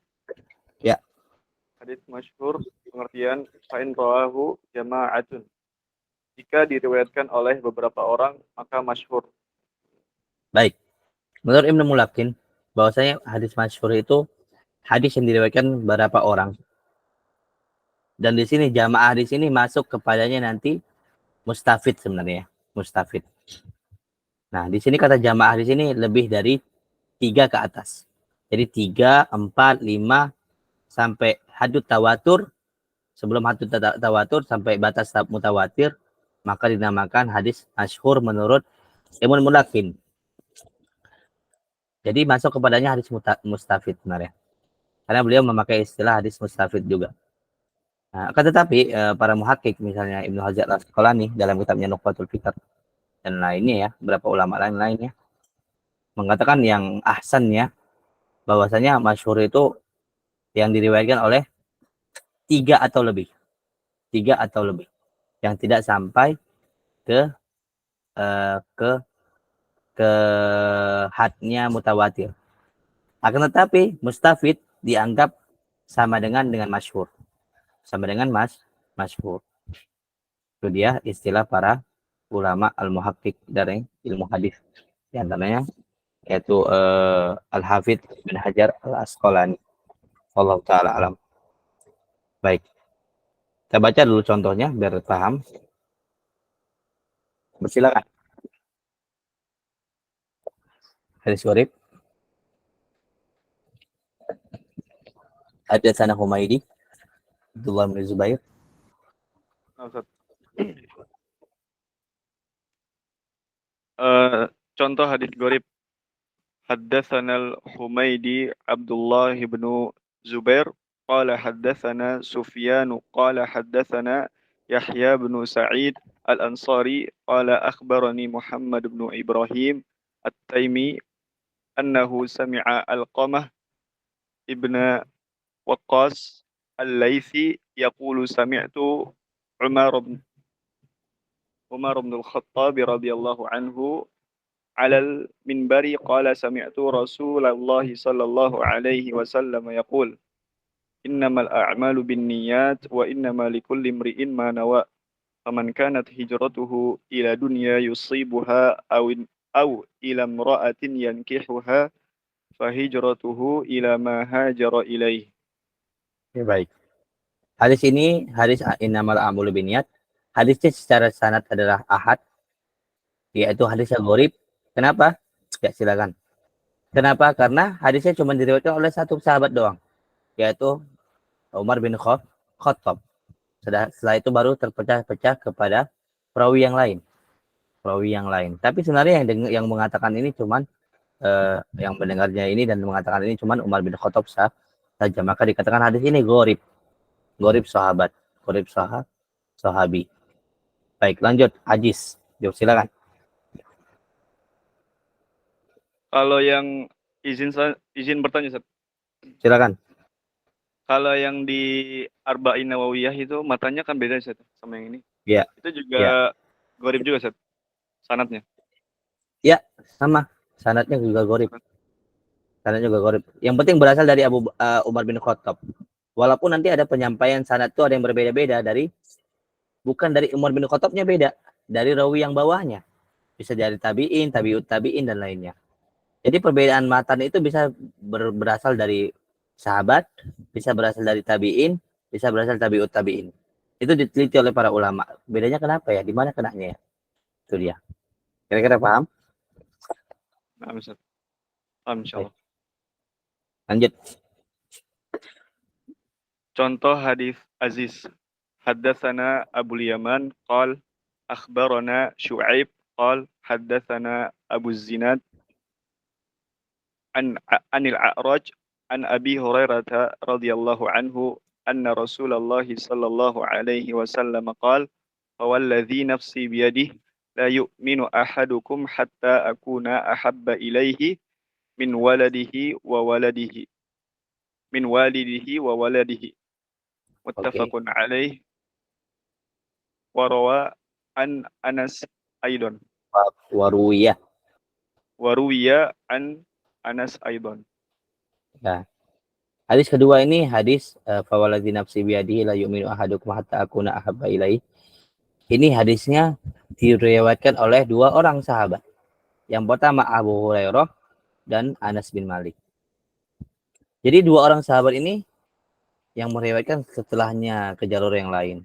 Ya. Hadis masyhur pengertian fa'in rawahu jama'atun. Jika diriwayatkan oleh beberapa orang, maka masyhur. Baik. Menurut Ibnu Mulakin, bahwasanya hadis masyhur itu hadis yang diriwayatkan beberapa orang. Dan di sini jamaah di sini masuk kepadanya nanti mustafid sebenarnya, mustafid. Nah, di sini kata jamaah di sini lebih dari 3 ke atas. Jadi 3, 4, 5 sampai hadut tawatur. Sebelum hadut tawatur sampai batas mutawatir, maka dinamakan hadis masyhur menurut Ibnu Mulakin. Jadi masuk kepadanya hadis mustafid sebenarnya. Karena beliau memakai istilah hadis mustafid juga. Nah, akan tetapi para muhakkik misalnya Ibnu Hajar al-Asqalani dalam kitabnya Nuqbatul Fikr dan lainnya ya, beberapa ulama lainnya mengatakan yang ahsannya bahwasanya masyhur itu yang diriwayatkan oleh 3 atau lebih. 3 atau lebih. Yang tidak sampai ke hadnya mutawatir. Akan tetapi mustafid dianggap sama dengan masyhur. Sama dengan masyhur. Itu dia istilah para ulama al-muhakkik dari ilmu hadis. Di antaranya yaitu Al-Hafidz Ibnu Hajar al-Asqalani. Wallahu taala alam. Baik. Kita baca dulu contohnya biar paham. Bersilakan. Hadis gharib. Hadatsana Humaydi Abdullah bin Zubair. Contoh hadis gharib. Haddatsana al-Humaydi Abdullah bin Zubair qala haddatsana Sufyan qala haddatsana Yahya bin Sa'id al-Ansari qala akhbarani Muhammad bin Ibrahim at-Taimi annahu sami'a Alqamah ibn Waqqas al-Laythi yaqulu sami'tu Umar bin al-Khattab radhiyallahu anhu على المنبر قال سمعت رسول الله صلى الله عليه وسلم يقول إنما الأعمال بالنيات وإنما لكل امرئ ما نوى فمن كانت هجرته إلى دنيا يصيبها أو إلى امرأة ينكحها فهجرته إلى ما هاجر إليه. Ya, baik. Hadis ini hadis innamal a'malu binniyat. Hadisnya secara sanad adalah ahad, yaitu hadis yang gharib. Kenapa? Ya, silakan. Kenapa? Karena hadisnya cuma diriwayatkan oleh satu sahabat doang, yaitu Umar bin Khattab. Setelah itu baru terpecah-pecah kepada perawi yang lain. Tapi sebenarnya yang mengatakan ini cuman yang mendengarnya ini dan mengatakan ini cuman Umar bin Khattab saja. Maka dikatakan hadis ini gharib sahabi. Baik, lanjut Ajis. Yuk, silakan. Kalau yang izin bertanya, Ustaz. Silakan. Kalau yang di Arba'in Nawawiyah itu matanya kan beda, Ustaz, sama yang ini. Iya. Itu juga gharib juga, Ustaz, sanadnya. Ya, sama. Sanadnya juga gharib. Yang penting berasal dari Umar bin Khattab. Walaupun nanti ada penyampaian sanad itu ada yang berbeda-beda bukan dari Umar bin Khattabnya beda, dari rawi yang bawahnya. Bisa dari tabi'in, tabi'ut tabi'in dan lainnya. Jadi perbedaan matan itu bisa berasal dari sahabat, bisa berasal dari tabi'in, bisa berasal tabi'ut tabi'in. Itu diteliti oleh para ulama. Bedanya kenapa ya? Di mana kenanya ya? Itu dia. Kira-kira paham? Nah, Ustaz. Paham, insyaallah. Lanjut. Contoh hadis Aziz. Haddatsana Abu Yaman qal akhbarana Syu'aib qal haddatsana Abu Zinad anil A'raj an Abi Hurairah radhiyallahu anhu anna Rasulullah sallallahu alaihi wasallam qala fawalladhi nafsi biyadihi la yu'minu ahadukum hatta akuna ahabba ilaihi min walidihi wa waladihi muttafaqun alaih wa rawa an Anas aidan Waruwiyah an Anas aidan. Nah, hadis kedua ini hadis fawaladzi nafsi biyadihi la yu'minu ahadukum hatta akuna ahabba ilaihi. Ini hadisnya diriwayatkan oleh dua orang sahabat. Yang pertama Abu Hurairah dan Anas bin Malik. Jadi dua orang sahabat ini yang meriwayatkan setelahnya ke jalur yang lain.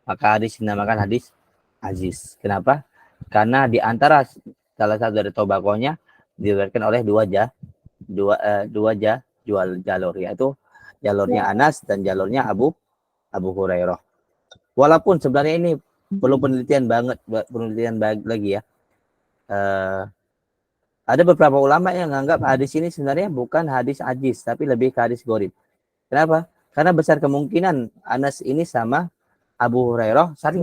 Maka hadis dinamakan hadis Aziz. Kenapa? Karena di antara salah satu dari tobakohnya diriwayatkan oleh dua jalur, yaitu jalurnya Anas dan jalurnya Abu Hurairah. Walaupun sebenarnya ini perlu penelitian baik lagi ya. Ada beberapa ulama yang menganggap hadis ini sebenarnya bukan hadis Aziz, tapi lebih ke hadis gharib. Kenapa? Karena besar kemungkinan Anas ini sama Abu Hurairah saling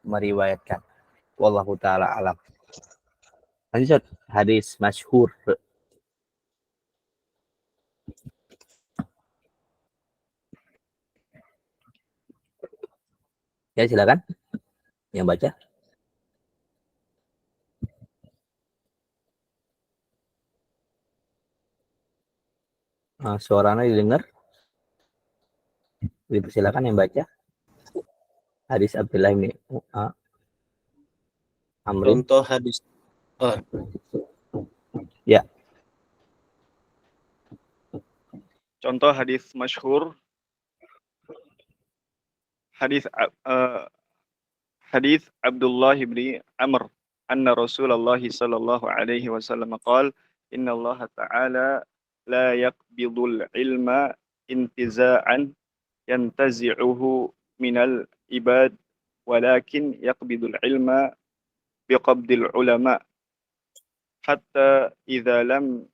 meriwayatkan. Wallahu ta'ala alam. Lanjut, hadis masyhur. Ya, silakan. Yang baca. Suaranya didengar. Silakan yang baca. Hadis Abdullah bin Amrin. Contoh hadis. Ya. Contoh hadis masyhur. Hadis Abdullah bin Amr anna Rasulullah sallallahu alaihi wasallam qala inna Allah ta'ala la yaqbidul ilma intiza'an yantazi'uhu minal ibad walakin yaqbidul ilma biqabdil ulama hatta idza lam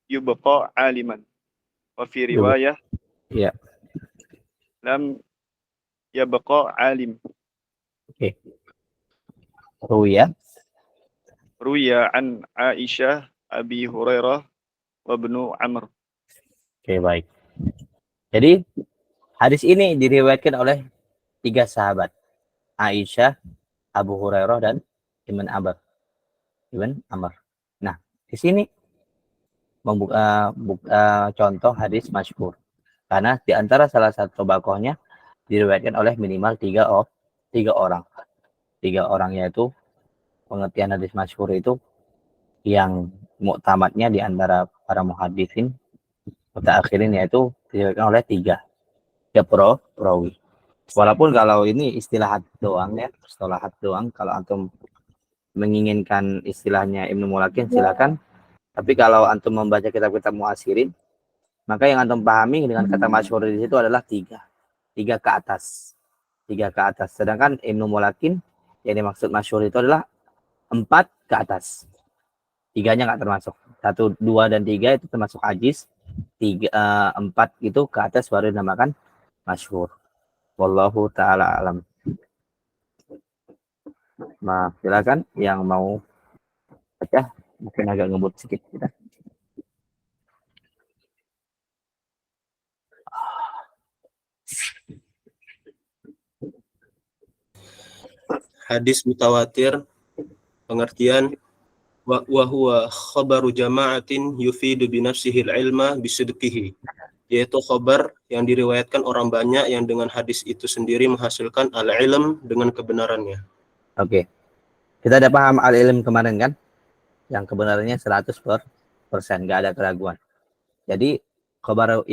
yubqa aliman wa fi riwayah lam yabqa alim. Ruwiyah ruya an Aisyah, Abi Hurairah, wa Ibnu Amr. Oke, baik. Jadi hadis ini diriwayatkan oleh 3 sahabat, Aisyah, Abu Hurairah, dan Ibn Amr. Nah, di sini membuka contoh hadis masyhur. Karena di antara salah satu tobakohnya diriwayatkan oleh minimal 3 orang. 3 orang, yaitu pengertian hadis masyhur itu yang muktamadnya di antara para muhaddisin mutaakhirin, yaitu diriwayatkan oleh 3 perawi. Walaupun kalau ini istilah doang ya, istilah doang. Kalau antum menginginkan istilahnya Ibnu Mulakin silakan. Tapi kalau antum membaca kitab-kitab muasirin, maka yang antum pahami dengan kata masyhur di situ adalah 3 ke atas. 3 ke atas. Sedangkan Ibnu Mulakin yang dimaksud masyhur itu adalah 4 ke atas. 3-nya nggak termasuk. 1, 2, dan 3 itu termasuk ajiz. 4 itu ke atas baru dinamakan masyhur. Wallahu ta'ala alam. Nah, silakan yang mau baca, mungkin agak ngebut sedikit kita. Hadis mutawatir, pengertian wa huwa khabaru jama'atin yufidu bi nafsihi al-ilma bisidqihi, yaitu khabar yang diriwayatkan orang banyak yang dengan hadis itu sendiri menghasilkan al-ilm dengan kebenarannya. Oke. Kita udah paham al-ilm kemarin kan? Yang kebenarannya 100%, nggak ada keraguan. Jadi khabar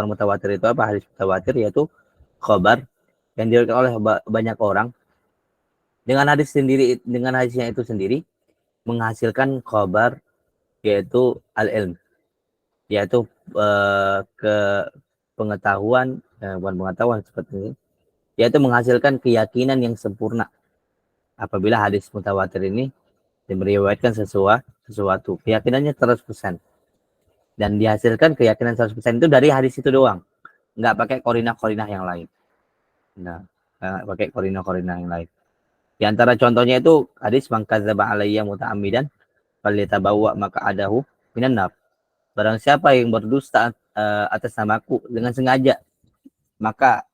mutawatir itu apa? Hadis mutawatir yaitu khabar yang diriwayatkan oleh banyak orang dengan hadisnya itu sendiri menghasilkan khabar, yaitu al-ilm, yaitu bukan pengetahuan seperti ini, yaitu menghasilkan keyakinan yang sempurna. Apabila hadis mutawatir ini meriwayatkan sesuatu, keyakinannya 100%. Dan dihasilkan keyakinan 100% itu dari hadis itu doang. Nggak pakai korinah-korinah yang lain. Nah, nggak pakai korinah-korinah yang lain. Di antara contohnya itu hadis man kadzdzaba alayya muta'ammidan falyatabawwa maq'adahu minan nar. Barang siapa yang berdusta atas namaku dengan sengaja, maka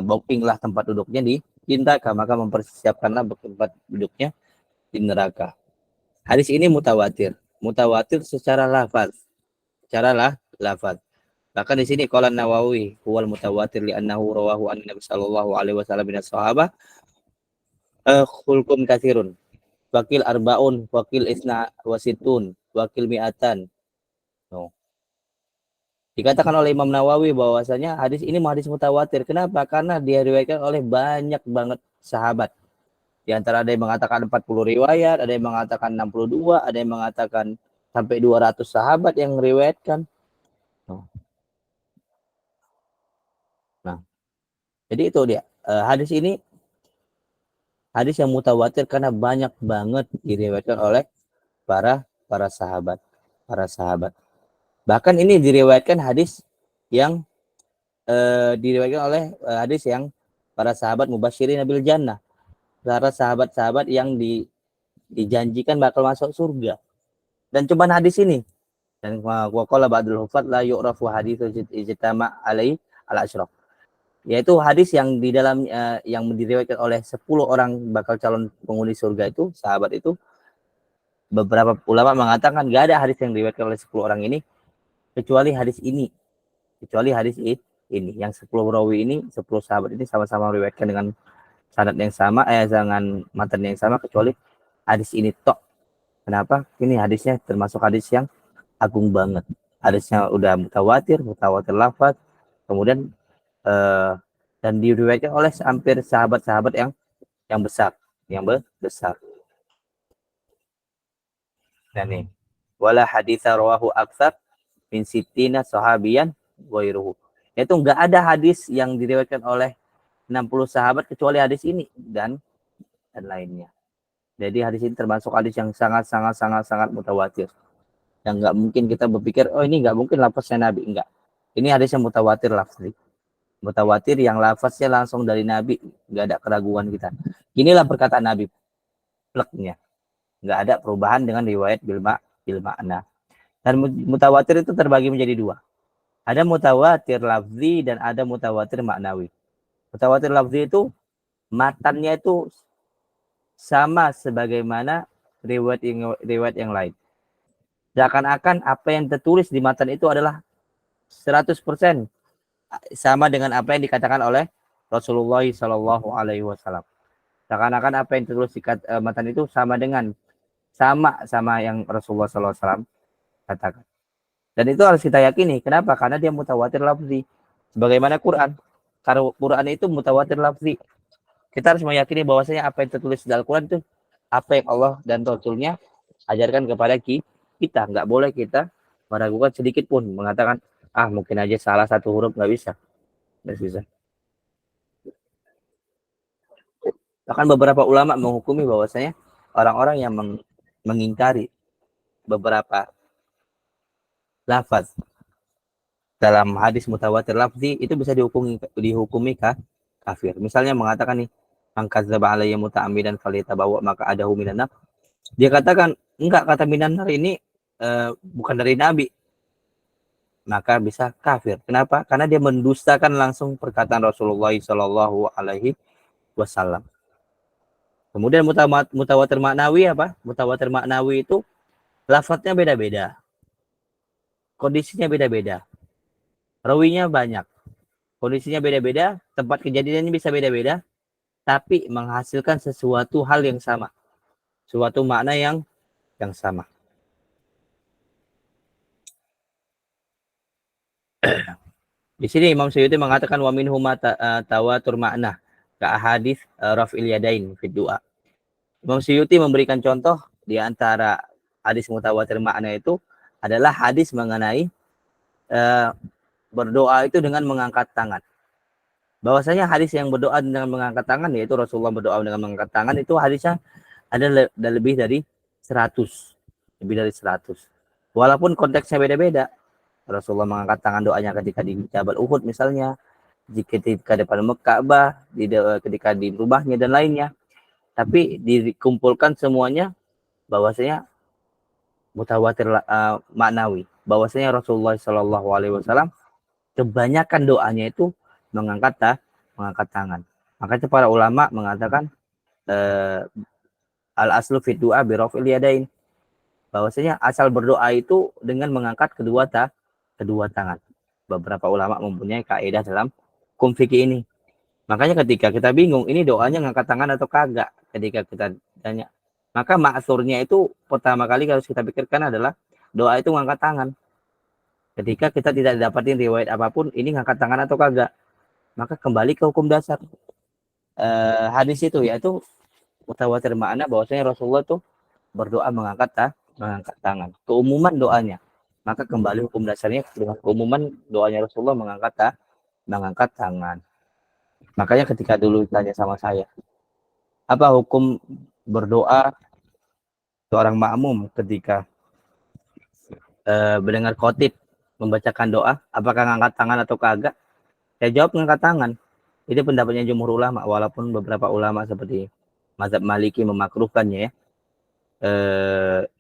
bookinglah tempat duduknya di neraka, maka mempersiapkanlah tempat duduknya di neraka. Hadis ini mutawatir secara lafaz. Bahkan di sini qala Nawawi huwal mutawatir li'annahu rawahu an-nabi sallallahu alaihi wasallam min as-sahabah khulqum katsirun. Wakil arbaun, wakil isna wasitun, wakil mi'atan. No. Dikatakan oleh Imam Nawawi bahwasanya hadis ini hadis mutawatir. Kenapa? Karena diriwayatkan oleh banyak banget sahabat. Di antara ada yang mengatakan 40 riwayat, ada yang mengatakan 62, ada yang mengatakan sampai 200 sahabat yang meriwayatkan. Nah, jadi itu dia. Hadis ini hadis yang mutawatir karena banyak banget diriwayatkan oleh para sahabat. Bahkan ini diriwayatkan hadis yang diriwayatkan oleh hadis yang para sahabat mubasyirin bil jannah. Para sahabat-sahabat yang dijanjikan bakal masuk surga. Dan cuma hadis ini. Dan waqala ba'dul hufat la yu'rafu haditsu ijtama alai al-asyraf. Yaitu hadis yang di dalam yang diriwayatkan oleh 10 orang bakal calon penghuni surga itu, sahabat itu, beberapa ulama mengatakan enggak ada hadis yang diriwayatkan oleh 10 orang ini kecuali hadis ini. Yang 10 rawi ini, 10 sahabat ini sama-sama meriwayatkan dengan sanad yang sama, dengan matan yang sama, kecuali hadis ini tok. Kenapa? Ini hadisnya termasuk hadis yang agung banget. Hadisnya udah mutawatir lafaz, kemudian dan diriwayatkan oleh hampir sahabat-sahabat yang besar. Nah nih, wala haditsa rawahu aktsar min sittina sahabiyan ghairuhu. Itu enggak ada hadis yang diriwayatkan oleh 60 sahabat kecuali hadis ini dan lainnya. Jadi hadis ini termasuk hadis yang sangat mutawatir. Yang enggak mungkin kita berpikir, oh ini enggak mungkin lafaznya Nabi, enggak. Ini hadis yang mutawatir lafzi. Mutawatir yang lafaznya langsung dari Nabi, enggak ada keraguan kita. Inilah perkataan Nabi. Pleknya. nggak ada perubahan dengan riwayat bil makna. Dan mutawatir itu terbagi menjadi dua. Ada mutawatir lafzi dan ada mutawatir maknawi. Mutawatir lafzi itu matannya itu sama sebagaimana riwayat yang lain. Seakan-akan apa yang tertulis di matan itu adalah 100% sama dengan apa yang dikatakan oleh Rasulullah Shallallahu Alaihi Wasallam. Seakan-akan apa yang tertulis di matan itu sama yang Rasulullah Sallallahu Alaihi Wasallam katakan. Dan itu harus kita yakini. Kenapa? Karena dia mutawatir lafzi. Sebagaimana Quran. Karena Quran itu mutawatir lafzi. Kita harus meyakini bahwasanya apa yang tertulis di Al-Quran itu apa yang Allah dan Rasulnya ajarkan kepada kita. Nggak boleh kita meragukan sedikit pun. Mengatakan, mungkin aja salah satu huruf. Nggak bisa. Nggak bisa. Bahkan beberapa ulama menghukumi bahwasanya orang-orang yang mengingkari beberapa lafaz dalam hadis mutawatir lafzi itu bisa dihukumi kafir. Misalnya mengatakan nih, man kadzdzaba alayya muta'ammidan falyatabawa maka adahu minan nar. Dia katakan, enggak, kata minan nar ini bukan dari Nabi. Maka bisa kafir. Kenapa? Karena dia mendustakan langsung perkataan Rasulullah Shallallahu Alaihi Wasallam. Kemudian mutawatir maknawi apa? Mutawatir maknawi itu lafadznya beda-beda. Kondisinya beda-beda. Rawinya banyak. Kondisinya beda-beda, tempat kejadiannya bisa beda-beda, tapi menghasilkan sesuatu hal yang sama. Suatu makna yang sama. Di sini Imam Suyuti mengatakan wa minhu tawatur makna ka hadis raf'il yadain fi du'a. Imam Suyuti memberikan contoh di antara hadis mutawatir makna itu adalah hadis mengenai berdoa itu dengan mengangkat tangan. Bahwasanya hadis yang berdoa dengan mengangkat tangan, yaitu Rasulullah berdoa dengan mengangkat tangan, itu hadisnya ada lebih dari 100. Lebih dari 100. Walaupun konteksnya beda-beda. Rasulullah mengangkat tangan doanya ketika di Jabal Uhud misalnya, ketika depan Ka'bah, ketika di rumahnya dan lainnya. Tapi dikumpulkan semuanya bahwasanya mutawatir maknawi. Bahwasanya Rasulullah Shallallahu Alaihi Wasallam kebanyakan doanya itu mengangkat tangan. Makanya para ulama mengatakan al aslu fi du'a bi raf'il yadain. Bahwasanya asal berdoa itu dengan mengangkat kedua tangan. Beberapa ulama mempunyai kaidah dalam hukum fikih ini. Makanya ketika kita bingung ini doanya ngangkat tangan atau kagak, ketika kita tanya, maka ma'surnya itu pertama kali harus kita pikirkan adalah doa itu ngangkat tangan. Ketika kita tidak dapatin riwayat apapun ini ngangkat tangan atau kagak, maka kembali ke hukum dasar hadis itu, yaitu mutawatir makna bahwasanya Rasulullah itu berdoa mengangkat tangan. Keumuman doanya, maka kembali hukum dasarnya dengan keumuman doanya Rasulullah mengangkat tangan. Makanya ketika dulu ditanya sama saya, apa hukum berdoa seorang makmum ketika mendengar khotib membacakan doa, apakah ngangkat tangan atau kagak? Saya jawab ngangkat tangan. Itu pendapatnya jumhur ulama, walaupun beberapa ulama seperti mazhab Maliki memakruhkannya ya.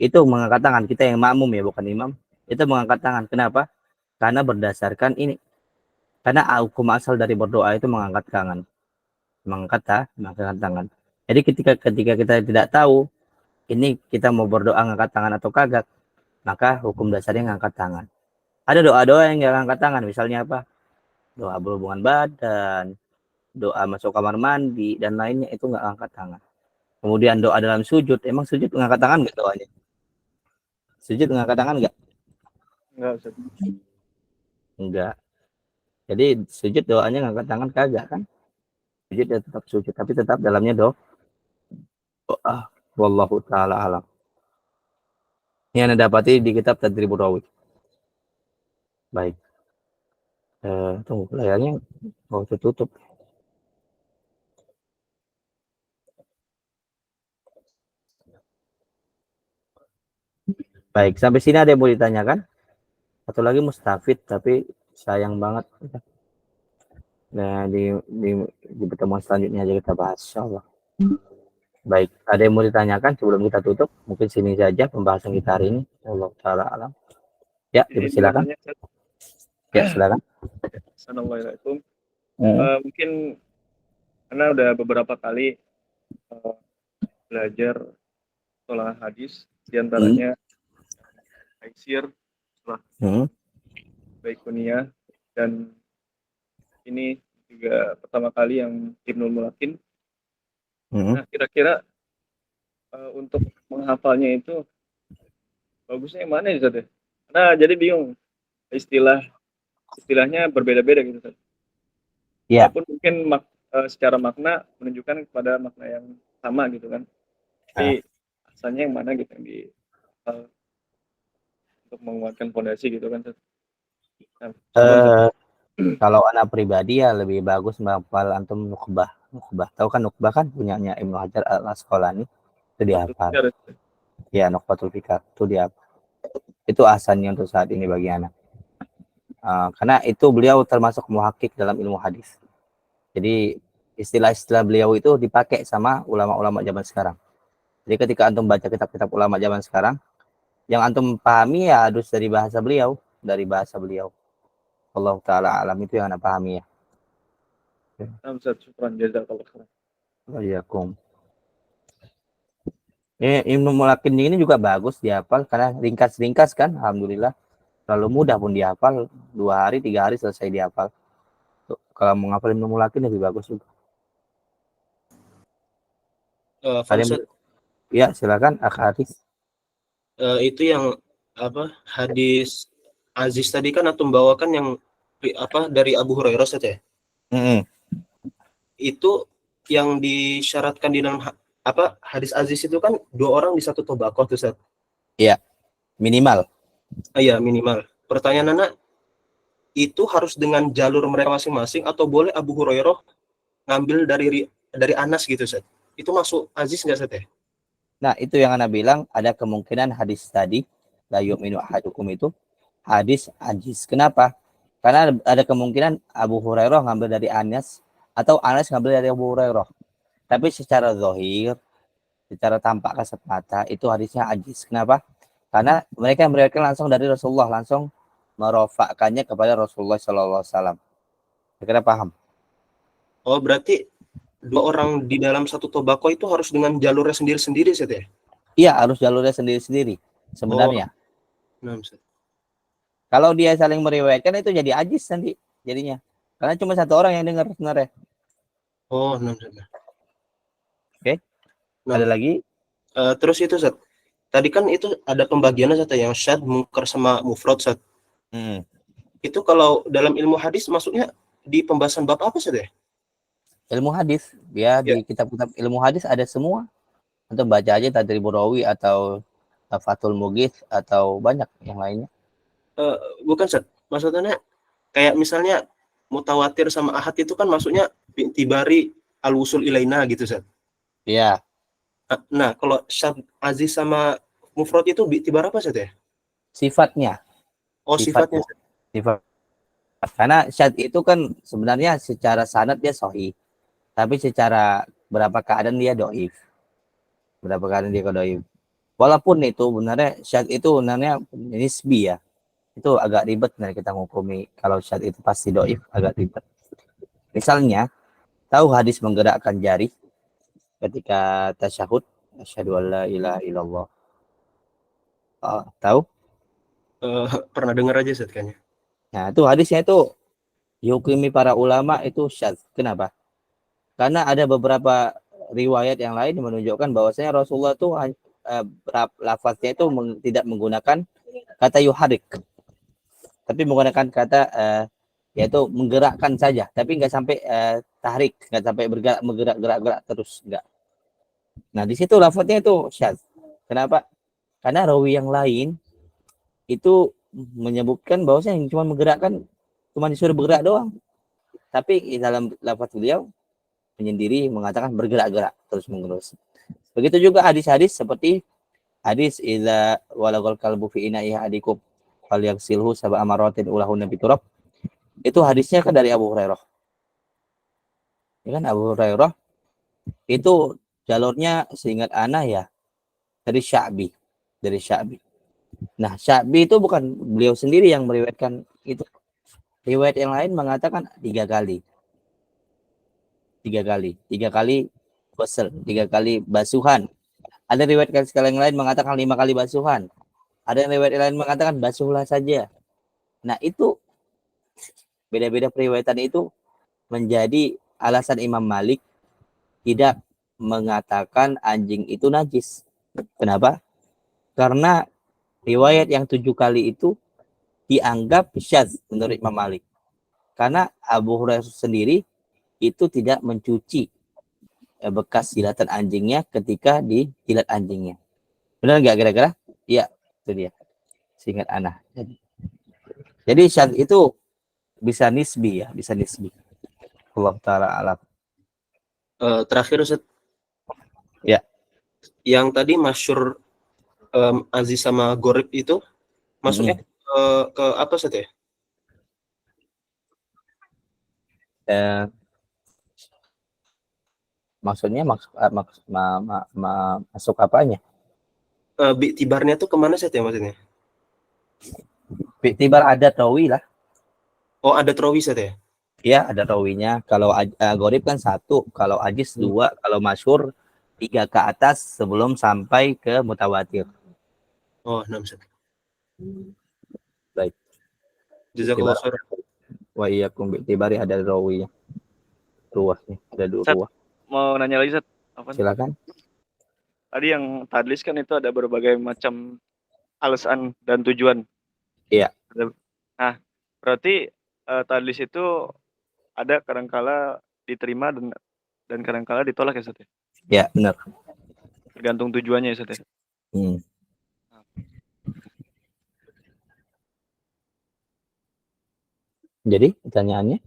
Itu mengangkat tangan, kita yang makmum ya, bukan imam, itu mengangkat tangan. Kenapa? Karena berdasarkan ini. Karena hukum asal dari berdoa itu mengangkat tangan. Mengangkat tangan. Jadi ketika kita tidak tahu ini kita mau berdoa ngangkat tangan atau kagak, maka hukum dasarnya ngangkat tangan. Ada doa-doa yang nggak ngangkat tangan, misalnya apa? Doa berhubungan badan, doa masuk kamar mandi, dan lainnya itu nggak ngangkat tangan. Kemudian doa dalam sujud, emang sujud ngangkat tangan nggak doanya? Sujud ngangkat tangan nggak? Enggak, Ustaz. Enggak. Jadi sujud doanya ngangkat tangan kagak kan? Sujud ya tetap sujud, tapi tetap dalamnya doa. Wallahu ta'ala alam. Ini Anda dapati di kitab Tadribur Rawi. Baik. Tunggu, layarnya mau tertutup. Baik, sampai sini ada yang mau ditanyakan? Atau lagi mustafid, tapi sayang banget. Nah, di pertemuan selanjutnya aja kita bahas, insyaallah. Baik, ada yang mau ditanyakan sebelum kita tutup? Mungkin sini saja pembahasan kita hari ini. Allah taala alam. Ya, Ini silakan. nanya, Ustaz. Ya, silakan. Assalamualaikum. Mungkin karena udah beberapa kali belajar sholah hadis, diantaranya Taisir, Baikuniyah, dan ini juga pertama kali yang Ibnul Mulakin. Nah, kira-kira untuk menghafalnya itu bagusnya yang mana ya, Ustaz? Nah, jadi bingung. Istilahnya berbeda-beda gitu, Ustaz. Ya. Walaupun mungkin secara makna menunjukkan kepada makna yang sama gitu kan. Tapi asalnya yang mana gitu yang untuk menguatkan fondasi gitu kan. Nah, kalau anak pribadi ya lebih bagus menghafal antum Nukhbah. Tahu kan Nukhbah kan punyanya Ibnu Hajar Al-Asqalani, itu dihafal. Ya, Nukhbatul Fikar itu dihafal. Itu asalnya untuk saat ini bagi anak. Karena itu beliau termasuk muhakkik dalam ilmu hadis. Jadi istilah-istilah beliau itu dipakai sama ulama-ulama zaman sekarang. Jadi ketika antum baca kitab-kitab ulama zaman sekarang, yang antum pahami ya harus dari bahasa beliau, Allah taala alam, itu yang anak pahami ya. Waalaikumsalam. Ibnu Mulakin ini juga bagus dihafal karena ringkas-ringkas kan, alhamdulillah. Terlalu mudah pun dihafal, 2 hari 3 hari selesai dihafal. Kalau menghafal Ibnu Mulakin lebih bagus juga. Ya, silakan Akh Haris. Itu yang hadis Aziz tadi kan antum bawakan yang dari Abu Hurairah saja. Itu yang disyaratkan di dalam hadis Aziz itu kan 2 orang di satu tobakoh tuh, Ustaz. Iya, minimal. Iya, minimal. Pertanyaan anak, itu harus dengan jalur mereka masing-masing atau boleh Abu Hurairah ngambil dari Anas gitu, Ustaz? Itu masuk Aziz nggak, Ustaz ya? Nah, itu yang Anda bilang, ada kemungkinan hadis tadi la yu'minu ahadukum itu hadis Aziz. Kenapa? Karena ada kemungkinan Abu Hurairah ngambil dari Anas atau Anas ngambil dari Abu Hurairah. Tapi secara zahir, secara tampak kasat mata itu hadisnya Aziz. Kenapa? Karena mereka meriwayatkan langsung dari Rasulullah, langsung merofakkannya kepada Rasulullah SAW. Kira-kira paham? Oh, berarti 2 orang di dalam satu tobako itu harus dengan jalurnya sendiri-sendiri, Ustaz ya? Iya, harus jalurnya sendiri-sendiri sebenarnya. Nah, Ustaz. Kalau dia saling meriwayatkan itu jadi Aziz nanti jadinya. Karena cuma 1 orang yang dengar sebenarnya. Oh, nah. Oke. Ada lagi? Terus itu, Ustaz. Tadi kan itu ada pembagiannya, Ustaz, yang syad, munkar sama mufrad, Ustaz. Itu kalau dalam ilmu hadis masuknya di pembahasan bab apa, Ustaz ya? Ilmu hadis. Ya, di kitab-kitab ilmu hadis ada semua. Untuk baca aja Tadribur Rawi atau Fathul Mughith atau banyak yang lainnya. Bukan, Ustaz. Maksudnya kayak misalnya mutawatir sama ahad itu kan masuknya tibari al-wusul ilaina gitu, Ustaz. Iya. Nah, kalau syad, aziz sama mufrad itu tibar apa, Ustaz ya? Sifatnya. Oh, sifatnya. Sifat. Karena syad itu kan sebenarnya secara sanad dia sahih. Tapi secara berapa keadaan dia dhaif. Walaupun itu benarnya syad itu benarnya nisbi ya. Itu agak ribet nih kita menghukumi kalau syad itu pasti dhaif, agak ribet. Misalnya, tahu hadis menggerakkan jari ketika tasyahud, asyhadu alla ilaha illallah. Tahu? Pernah dengar aja, Ustaz, kayaknya. Nah, itu hadisnya itu dihukumi para ulama itu syadz. Kenapa? Karena ada beberapa riwayat yang lain yang menunjukkan bahwasanya Rasulullah itu lafaznya itu tidak menggunakan kata yuharik, tapi menggunakan kata yaitu menggerakkan saja, tapi nggak sampai tahrik, nggak sampai bergerak terus, enggak. Nah, di situ lafaznya itu syadz. Kenapa? Karena rawi yang lain itu menyebutkan bahwasanya yang cuma menggerakkan, cuma disuruh bergerak doang. Tapi dalam lafaz beliau menyendiri mengatakan bergerak-gerak terus-menerus. Begitu juga hadis-hadis seperti hadis idza walagal kalbu fi ina'i ahadikum falyaghsilhu sab'a marratin ulahunna biturab. Itu hadisnya kan dari Abu Hurairah. Ya kan, Abu Hurairah itu jalurnya seingat ana ya dari Sya'bi. Nah, Sya'bi itu bukan beliau sendiri yang meriwayatkan itu. Riwayat yang lain mengatakan 3 kali. 3 kali ghusl, 3 kali basuhan. Ada riwayat yang lain mengatakan 5 kali basuhan. Ada riwayat yang lain mengatakan basuhlah saja. Nah, itu beda-beda periwayatan itu menjadi alasan Imam Malik tidak mengatakan anjing itu najis. Kenapa? Karena riwayat yang 7 kali itu dianggap syadz menurut Imam Malik. Karena Abu Hurairah sendiri itu tidak mencuci bekas jilatan anjingnya ketika dijilat anjingnya. Benar nggak kira-kira? Iya, itu dia. Seingat ana. Jadi syadz itu bisa nisbi ya, bisa nisbi. Allah taala alam. Terakhir Ustaz. Ya. Yang tadi masyhur Aziz sama Gorib itu masuknya ke apa Ustaz ya? Maksudnya masuk apanya? Tibarnya tuh kemana Ustaz ya maksudnya? Tibar ada rawi lah. Oh, ada rawi Ustaz ya? Ya, ada rawinya. Kalau Gorib kan 1, kalau Aziz 2, kalau masyhur 3 ke atas sebelum sampai ke mutawatir. Oh, 6 Ustaz. Baik. Jazakallah khair. Wa iyyakum bi'tibari ada rawinya. Ruwahnya, ada 2 ruwah. Mau nanya lagi, Ustaz. Apa? Silakan. Tadi yang tadlis kan itu ada berbagai macam alasan dan tujuan. Iya. Nah, berarti tadlis itu ada kadangkala diterima dan kadangkala ditolak ya, Ustaz ya? Ya, benar. Tergantung tujuannya ya, Ustaz ya? Jadi, pertanyaannya?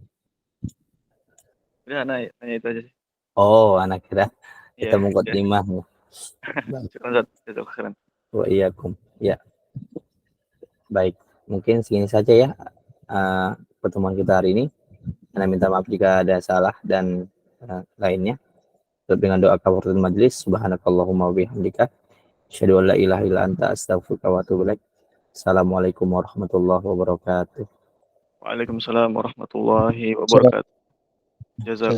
Udah, nanya itu aja sih. Oh, anak kira kita Iya, mengkot iya. 5. Keren. Wa iyyakum. Ya. Baik, mungkin segini saja ya pertemuan kita hari ini. Saya minta maaf jika ada salah dan lainnya. Tutup dengan doa kafaratul majlis. Subhanakallahumma wa bihamdika asyhadu an la ilaha illa anta astaghfiruka wa atubu ilaik. Assalamualaikum warahmatullahi wabarakatuh. Waalaikumsalam warahmatullahi wabarakatuh. Jazakallah.